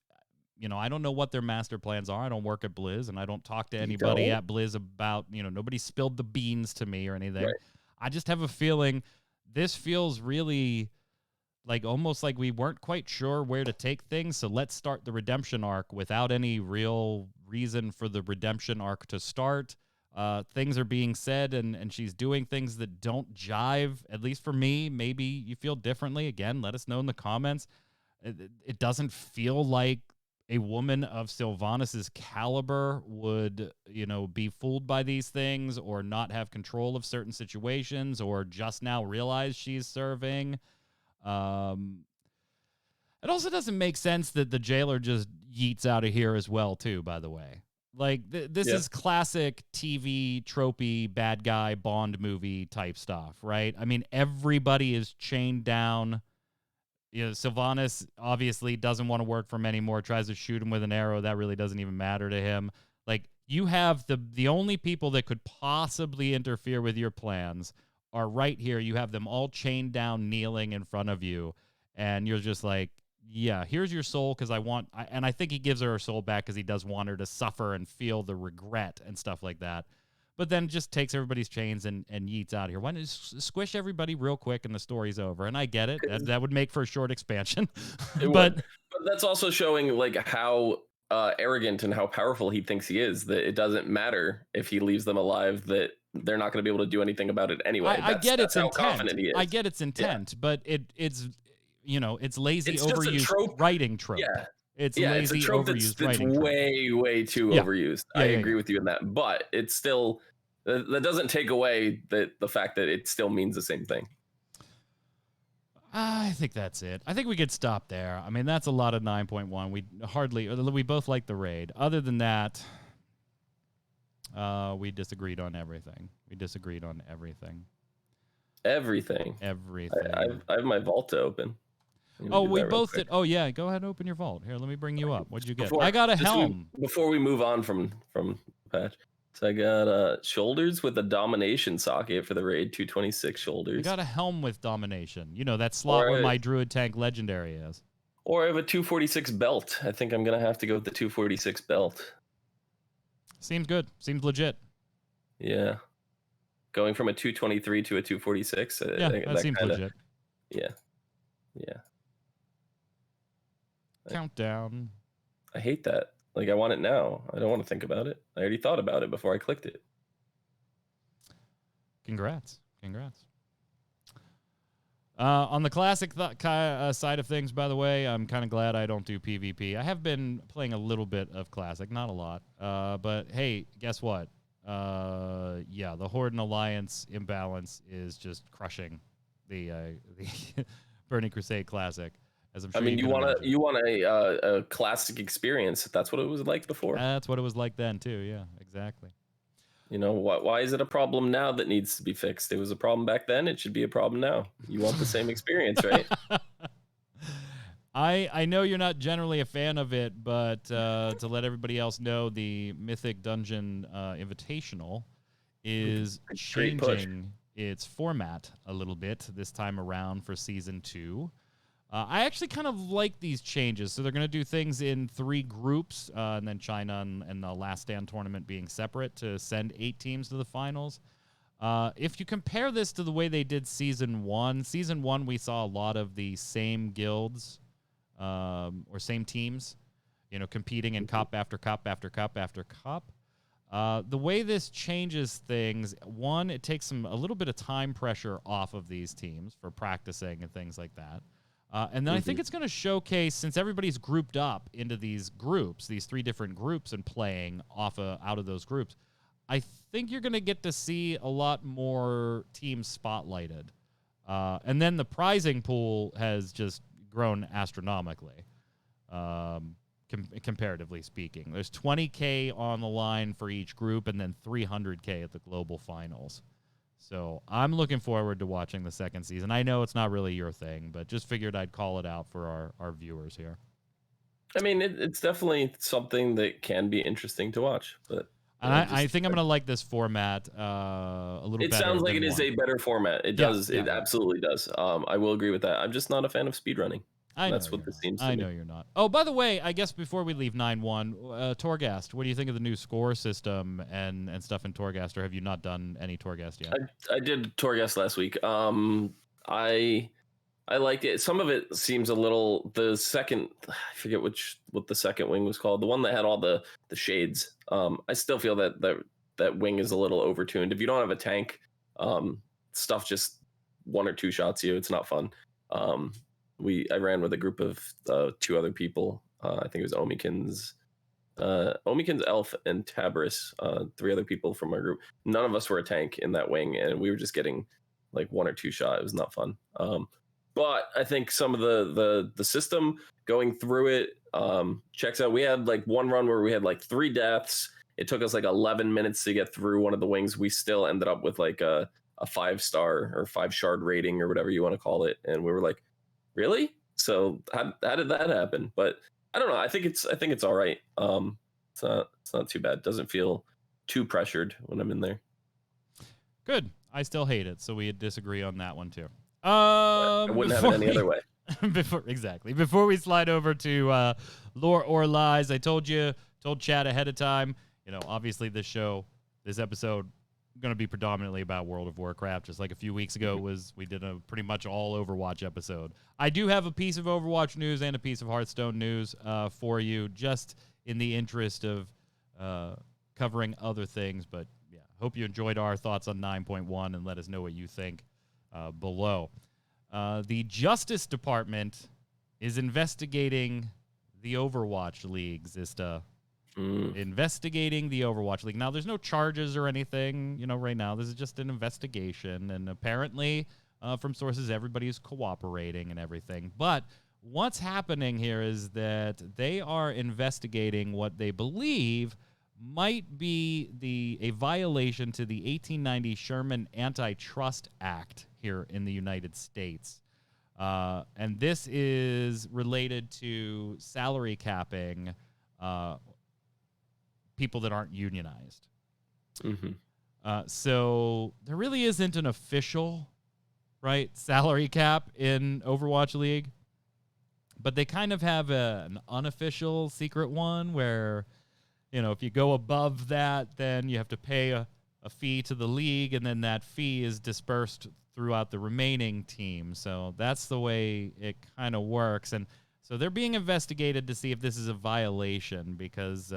I don't know what their master plans are. I don't work at Blizz, and I don't talk to anybody at Blizz about, nobody spilled the beans to me or anything. Right. I just have a feeling... This feels really like almost like we weren't quite sure where to take things. So let's start the redemption arc without any real reason for the redemption arc to start. Things are being said and she's doing things that don't jive, at least for me. Maybe you feel differently. Again, let us know in the comments. It doesn't feel like a woman of Sylvanas' caliber would, be fooled by these things or not have control of certain situations or just now realize she's serving. It also doesn't make sense that the jailer just yeets out of here as well, too, by the way. Like, this is classic TV, tropey, bad guy, Bond movie type stuff, right? I mean, everybody is chained down. Sylvanas obviously doesn't want to work for him anymore, tries to shoot him with an arrow. That really doesn't even matter to him. Like, you have the only people that could possibly interfere with your plans are right here. You have them all chained down, kneeling in front of you. And you're just like, yeah, here's your soul because and I think he gives her soul back because he does want her to suffer and feel the regret and stuff like that. But then just takes everybody's chains and yeets out of here. Why don't you squish everybody real quick and the story's over? And I get it. That would make for a short expansion. But that's also showing like how arrogant and how powerful he thinks he is, that it doesn't matter if he leaves them alive, that they're not going to be able to do anything about it anyway. I get its intent. I get its intent, but it's lazy, overused writing trope. Yeah. It's lazy, it's a trope overused that's writing way too overused. I agree with you in that, but it's still, that doesn't take away the fact that it still means the same thing. I think that's it. I think we could stop there. I mean, that's a lot of 9.1. We both like the raid. Other than that, we disagreed on everything. Everything. I have my vault open. Oh, we both did. Oh, yeah. Go ahead and open your vault. Here, let me bring you up. What'd you get? I got a helm. Before we move on from patch, so I got shoulders with a domination socket for the raid, 226 shoulders. I got a helm with domination. That slot where my druid tank legendary is. Or I have a 246 belt. I think I'm gonna have to go with the 246 belt. Seems good. Seems legit. Yeah. Going from a 223 to a 246. That seems legit. Yeah. Countdown. I hate that. Like, I want it now. I don't want to think about it. I already thought about it before I clicked it. Congrats. On the classic side of things, by the way, I'm kind of glad I don't do PvP. I have been playing a little bit of classic, not a lot. But hey, guess what? The Horde and Alliance imbalance is just crushing the Burning Crusade Classic. As I'm sure you want a classic experience. That's what it was like before. That's what it was like then too. Yeah, exactly. Why is it a problem now that needs to be fixed? It was a problem back then. It should be a problem now. You want the same experience, right? I know you're not generally a fan of it, but to let everybody else know, the Mythic Dungeon Invitational is changing its format a little bit this time around for Season 2. I actually kind of like these changes. So they're going to do things in 3 groups, and then China and the Last Stand tournament being separate to send 8 teams to the finals. If you compare this to the way they did Season 1, we saw a lot of the same guilds or same teams, competing in cup after cup after cup after cup. The way this changes things, one, it takes a little bit of time pressure off of these teams for practicing and things like that. And then I think it's going to showcase, since everybody's grouped up into these groups, these 3 different groups, and playing out of those groups, I think you're going to get to see a lot more teams spotlighted. And then the prizing pool has just grown astronomically, comparatively speaking. There's 20K on the line for each group, and then 300K at the global finals. So I'm looking forward to watching the second season. I know it's not really your thing, but just figured I'd call it out for our viewers here. I mean, it's definitely something that can be interesting to watch. But I think I'm going to like this format a little better. It sounds like it is a better format. It does. It absolutely does. I will agree with that. I'm just not a fan of speedrunning. That's what this seems to me. I know you're not. Oh, by the way, I guess before we leave 9-1, Torghast, what do you think of the new score system and stuff in Torghast, or have you not done any Torghast yet? I did Torghast last week. I like it. Some of it seems a little. The second, I forget what the second wing was called. The one that had all the shades. I still feel that wing is a little overtuned. If you don't have a tank, stuff just one or two shots you. It's not fun. I ran with a group of two other people. I think it was Omikins, Elf, and Tabris. Three other people from our group. None of us were a tank in that wing, and we were just getting like one or two shot. It was not fun. But I think some of the system going through it checks out. We had like one run where we had like 3 deaths. It took us like 11 minutes to get through one of the wings. We still ended up with like a 5-star or 5 shard rating or whatever you want to call it. And we were like, really? So how did that happen? But I don't know. I think it's all right. It's not too bad. It doesn't feel too pressured when I'm in there. Good. I still hate it, so we disagree on that one too. I wouldn't have it any other way. Before we slide over to lore or lies, I told Chad ahead of time. Obviously this episode, going to be predominantly about World of Warcraft. Just like a few weeks ago we did a pretty much all Overwatch episode. I do have a piece of Overwatch news and a piece of Hearthstone news for you, just in the interest of covering other things. But yeah, hope you enjoyed our thoughts on 9.1 and let us know what you think below. The Justice Department is investigating the Overwatch League, Zista. Investigating the Overwatch League. Now, there's no charges or anything, right now. This is just an investigation, and apparently, from sources, everybody is cooperating and everything. But what's happening here is that they are investigating what they believe might be a violation to the 1890 Sherman Antitrust Act here in the United States. And this is related to salary capping people that aren't unionized. So there really isn't an official, salary cap in Overwatch League, but they kind of have an unofficial secret one where, if you go above that, then you have to pay a fee to the league, and then that fee is dispersed throughout the remaining team. So that's the way it kind of works. And so they're being investigated to see if this is a violation because,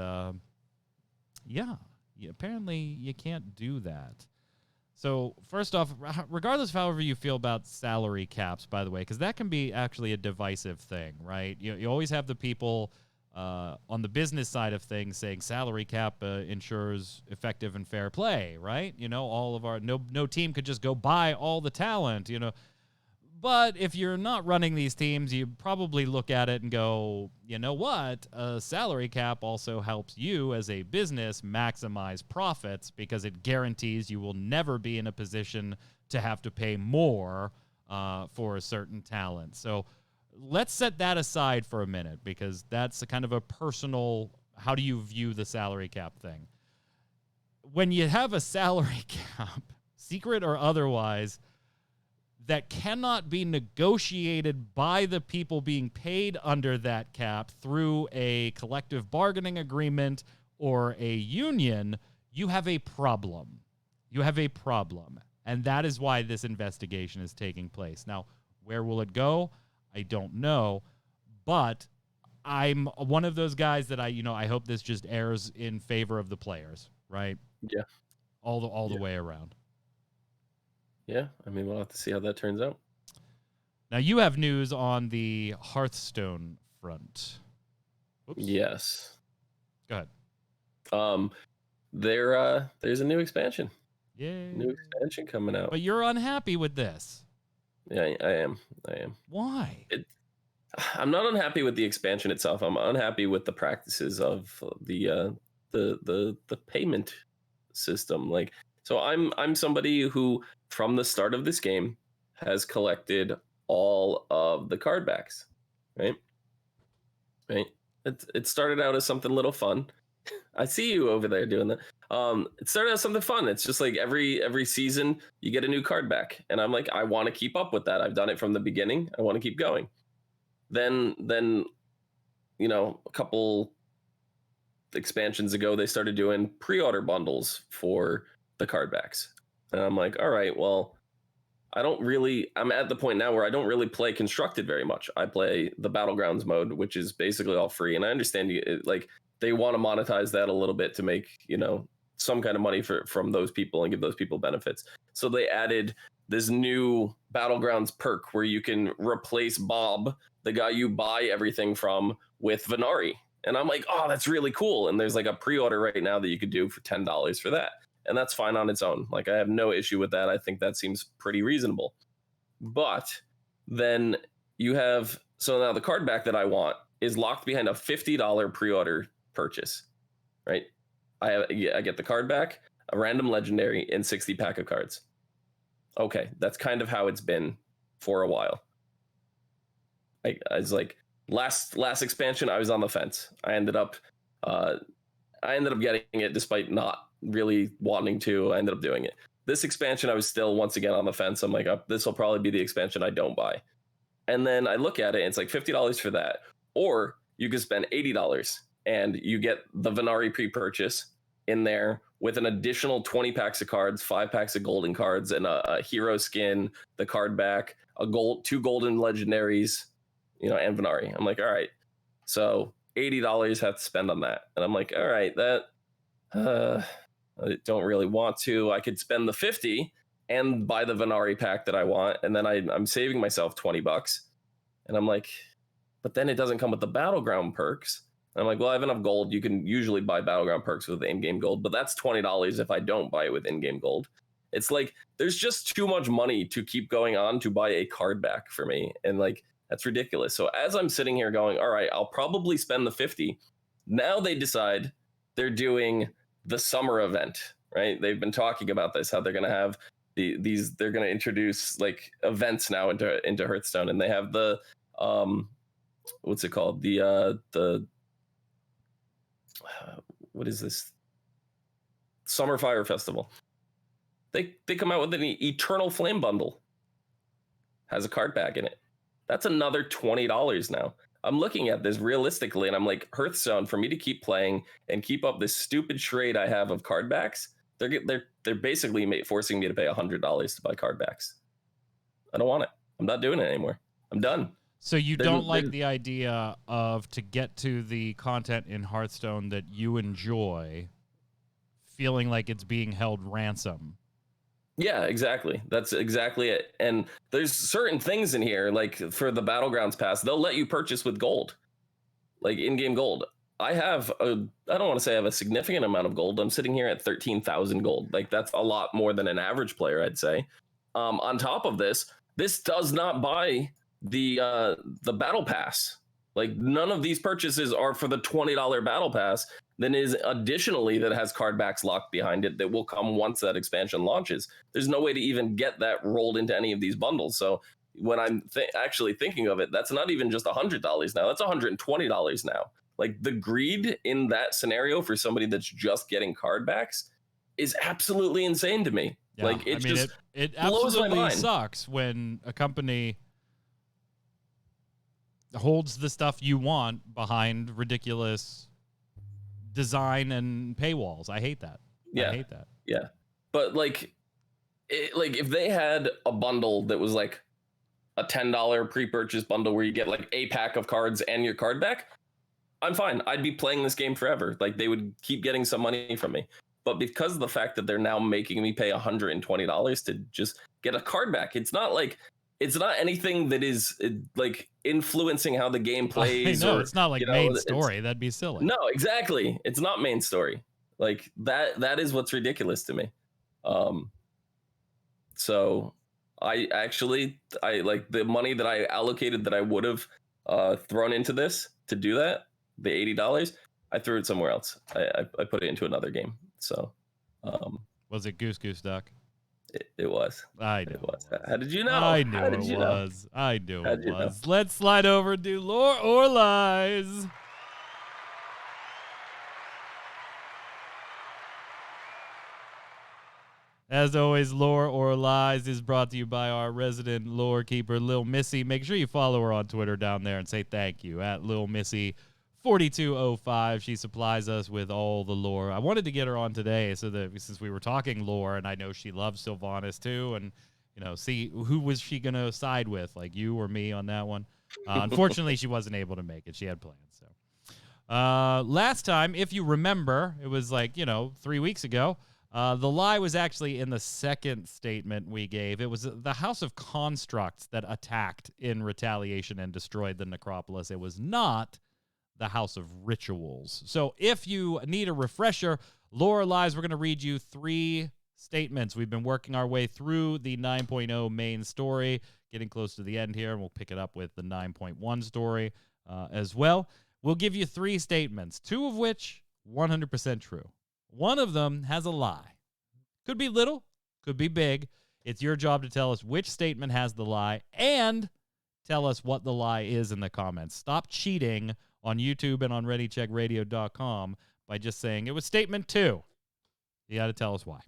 apparently you can't do that. So first off, regardless of however you feel about salary caps, by the way, because that can be actually a divisive thing, right? You always have the people on the business side of things saying salary cap ensures effective and fair play, right? All of our no team could just go buy all the talent, But if you're not running these teams, you probably look at it and go, you know what? A salary cap also helps you as a business maximize profits because it guarantees you will never be in a position to have to pay more for a certain talent. So let's set that aside for a minute because that's a kind of a personal, how do you view the salary cap thing? When you have a salary cap, secret or otherwise, that cannot be negotiated by the people being paid under that cap through a collective bargaining agreement or a union, you have a problem. You have a problem. And that is why this investigation is taking place. Now, where will it go? I don't know. But I'm one of those guys that I hope this just airs in favor of the players, right? Yeah. All the way around. Yeah, I mean, we'll have to see how that turns out. Now, you have news on the Hearthstone front. Oops. Yes. Go ahead. There's a new expansion. Yay. New expansion coming out. But you're unhappy with this. Yeah, I am. Why? I'm not unhappy with the expansion itself. I'm unhappy with the practices of the payment system. So I'm somebody who, from the start of this game, has collected all of the card backs, right? It started out as something little fun. I see you over there doing that. It started out as something fun. It's just like every season you get a new card back, and I'm like, I want to keep up with that. I've done it from the beginning. I want to keep going. Then a couple expansions ago, they started doing pre-order bundles for the card backs. And I'm like, all right, well, I'm at the point now where I don't really play constructed very much. I play the battlegrounds mode, which is basically all free. And I understand like they want to monetize that a little bit to make, some kind of money from those people and give those people benefits. So they added this new battlegrounds perk where you can replace Bob, the guy you buy everything from, with Venari. And I'm like, oh, that's really cool. And there's like a pre-order right now that you could do for $10 for that. And that's fine on its own. Like, I have no issue with that. I think that seems pretty reasonable. But then so now the card back that I want is locked behind a $50 pre-order purchase, right? I get the card back, a random legendary, and 60 pack of cards. Okay, that's kind of how it's been for a while. I was like, last expansion, I was on the fence. I ended up getting it despite not really wanting to. I ended up doing it. This expansion, I was still once again on the fence. I'm like, this will probably be the expansion I don't buy. And then I look at it, and it's like $50 for that. Or you could spend $80 and you get the Venari pre-purchase in there with an additional 20 packs of cards, 5 packs of golden cards, and a hero skin, the card back, 2 golden legendaries, and Venari. I'm like, all right. So $80 have to spend on that. And I'm like, all right, that I don't really want to. I could spend the 50 and buy the Venari pack that I want, and then I'm saving myself $20. And I'm like, but then it doesn't come with the battleground perks. And I'm like, well, I have enough gold. You can usually buy battleground perks with in-game gold, but that's $20 if I don't buy it with in-game gold. It's like there's just too much money to keep going on to buy a card back for me, and like that's ridiculous. So as I'm sitting here going, all right, I'll probably spend the 50. Now they decide they're doing the summer event, right? They've been talking about this, how they're going to have they're going to introduce like events now into Hearthstone, and they have the what's it called? The what is this? Summer Fire Festival. They come out with an Eternal Flame bundle. Has a card back in it. That's another $20 now. I'm looking at this realistically, and I'm like, Hearthstone, for me to keep playing and keep up this stupid charade I have of card backs, they're basically forcing me to pay $100 to buy card backs. I don't want it. I'm not doing it anymore. I'm done. So you don't like the idea of, to get to the content in Hearthstone that you enjoy, feeling like it's being held ransom. Yeah, exactly. That's exactly it. And there's certain things in here, like for the Battlegrounds pass, they'll let you purchase with gold, like in-game gold. I don't want to say I have a significant amount of gold. I'm sitting here at 13,000 gold. Like, that's a lot more than an average player, I'd say. On top of this does not buy the battle pass. Like, none of these purchases are for the $20 battle pass. Then is additionally that has card backs locked behind it that will come once that expansion launches. There's no way to even get that rolled into any of these bundles. So when I'm actually thinking of it, that's not even just $100 now. That's $120 now. Like, the greed in that scenario for somebody that's just getting card backs is absolutely insane to me. Yeah, like, it blows my mind. Absolutely sucks when a company holds the stuff you want behind ridiculous design and paywalls. I hate that. Yeah. I hate that. Yeah. But like if they had a bundle that was like a $10 pre-purchase bundle where you get like a pack of cards and your card back, I'm fine. I'd be playing this game forever. Like, they would keep getting some money from me. But because of the fact that they're now making me pay $120 to just get a card back, it's not anything that is like influencing how the game plays. No, it's not like main story. That'd be silly. No, exactly. It's not main story. Like, that is what's ridiculous to me. So I like the money that I allocated that I would have thrown into this to do that, the $80, I threw it somewhere else. I put it into another game. So was it Goose Duck? It was. I knew it was. It was. How did you know? I knew it was. I knew it was. Let's slide over and do Lore or Lies. As always, Lore or Lies is brought to you by our resident lore keeper, Lil Missy. Make sure you follow her on Twitter down there and say thank you at Lil Missy 4205. She supplies us with all the lore. I wanted to get her on today so that, since we were talking lore, and I know she loves Sylvanas too, and see who was she going to side with, like you or me on that one. Unfortunately, she wasn't able to make it. She had plans. So last time, if you remember, it was 3 weeks ago. The lie was actually in the second statement we gave. It was the House of Constructs that attacked in retaliation and destroyed the necropolis. It was not the House of Rituals. So if you need a refresher, lore lies, we're going to read you 3 statements. We've been working our way through the 9.0 main story, getting close to the end here, and we'll pick it up with the 9.1 story as well. We'll give you 3 statements, 2 of which 100% true. One of them has a lie. Could be little, could be big. It's your job to tell us which statement has the lie and tell us what the lie is in the comments. Stop cheating on YouTube and on ReadyCheckRadio.com by just saying it was statement 2. You got to tell us why.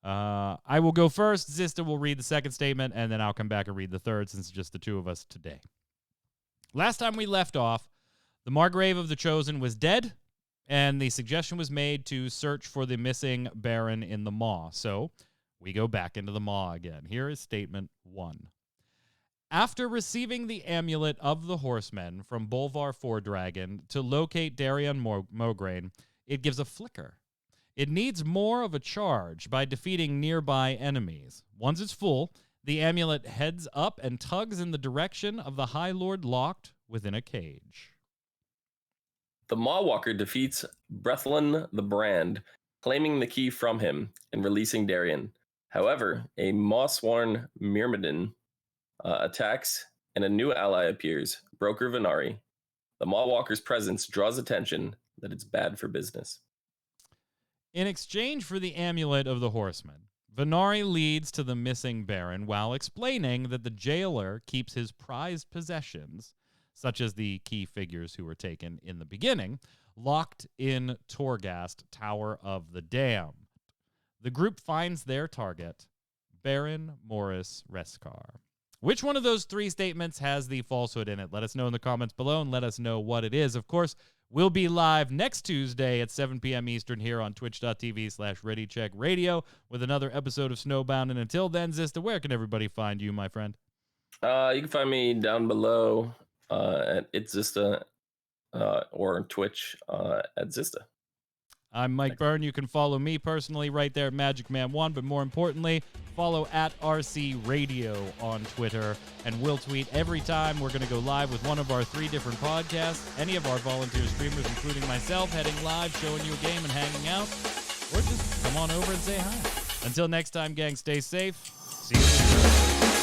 I will go first. Zista will read the second statement, and then I'll come back and read the third since it's just the 2 of us today. Last time we left off, the Margrave of the Chosen was dead, and the suggestion was made to search for the missing Baron in the Maw. So we go back into the Maw again. Here is statement 1. After receiving the amulet of the horsemen from Bolvar Fordragon to locate Darion Mograine, it gives a flicker. It needs more of a charge by defeating nearby enemies. Once it's full, the amulet heads up and tugs in the direction of the High Lord locked within a cage. The Mawwalker defeats Brethlin the Brand, claiming the key from him and releasing Darion. However, a Maw-sworn Myrmidon attacks and a new ally appears, Broker Venari. The Mawwalker's presence draws attention that it's bad for business. In exchange for the amulet of the horseman, Venari leads to the missing Baron while explaining that the jailer keeps his prized possessions, such as the key figures who were taken in the beginning, locked in Torghast, Tower of the Damned. The group finds their target, Baron Morris Reskar. Which one of those 3 statements has the falsehood in it? Let us know in the comments below and let us know what it is. Of course, we'll be live next Tuesday at 7 p.m. Eastern here on twitch.tv/ReadyCheckRadio with another episode of Snowbound. And until then, Zista, where can everybody find you, my friend? You can find me down below at It's Zista or on Twitch at Zista. I'm Mike Byrne. You can follow me personally right there at MagicMan1, but more importantly, follow at RC Radio on Twitter, and we'll tweet every time we're going to go live with one of our 3 different podcasts. Any of our volunteer streamers, including myself, heading live, showing you a game and hanging out, or just come on over and say hi. Until next time, gang, stay safe. See you later.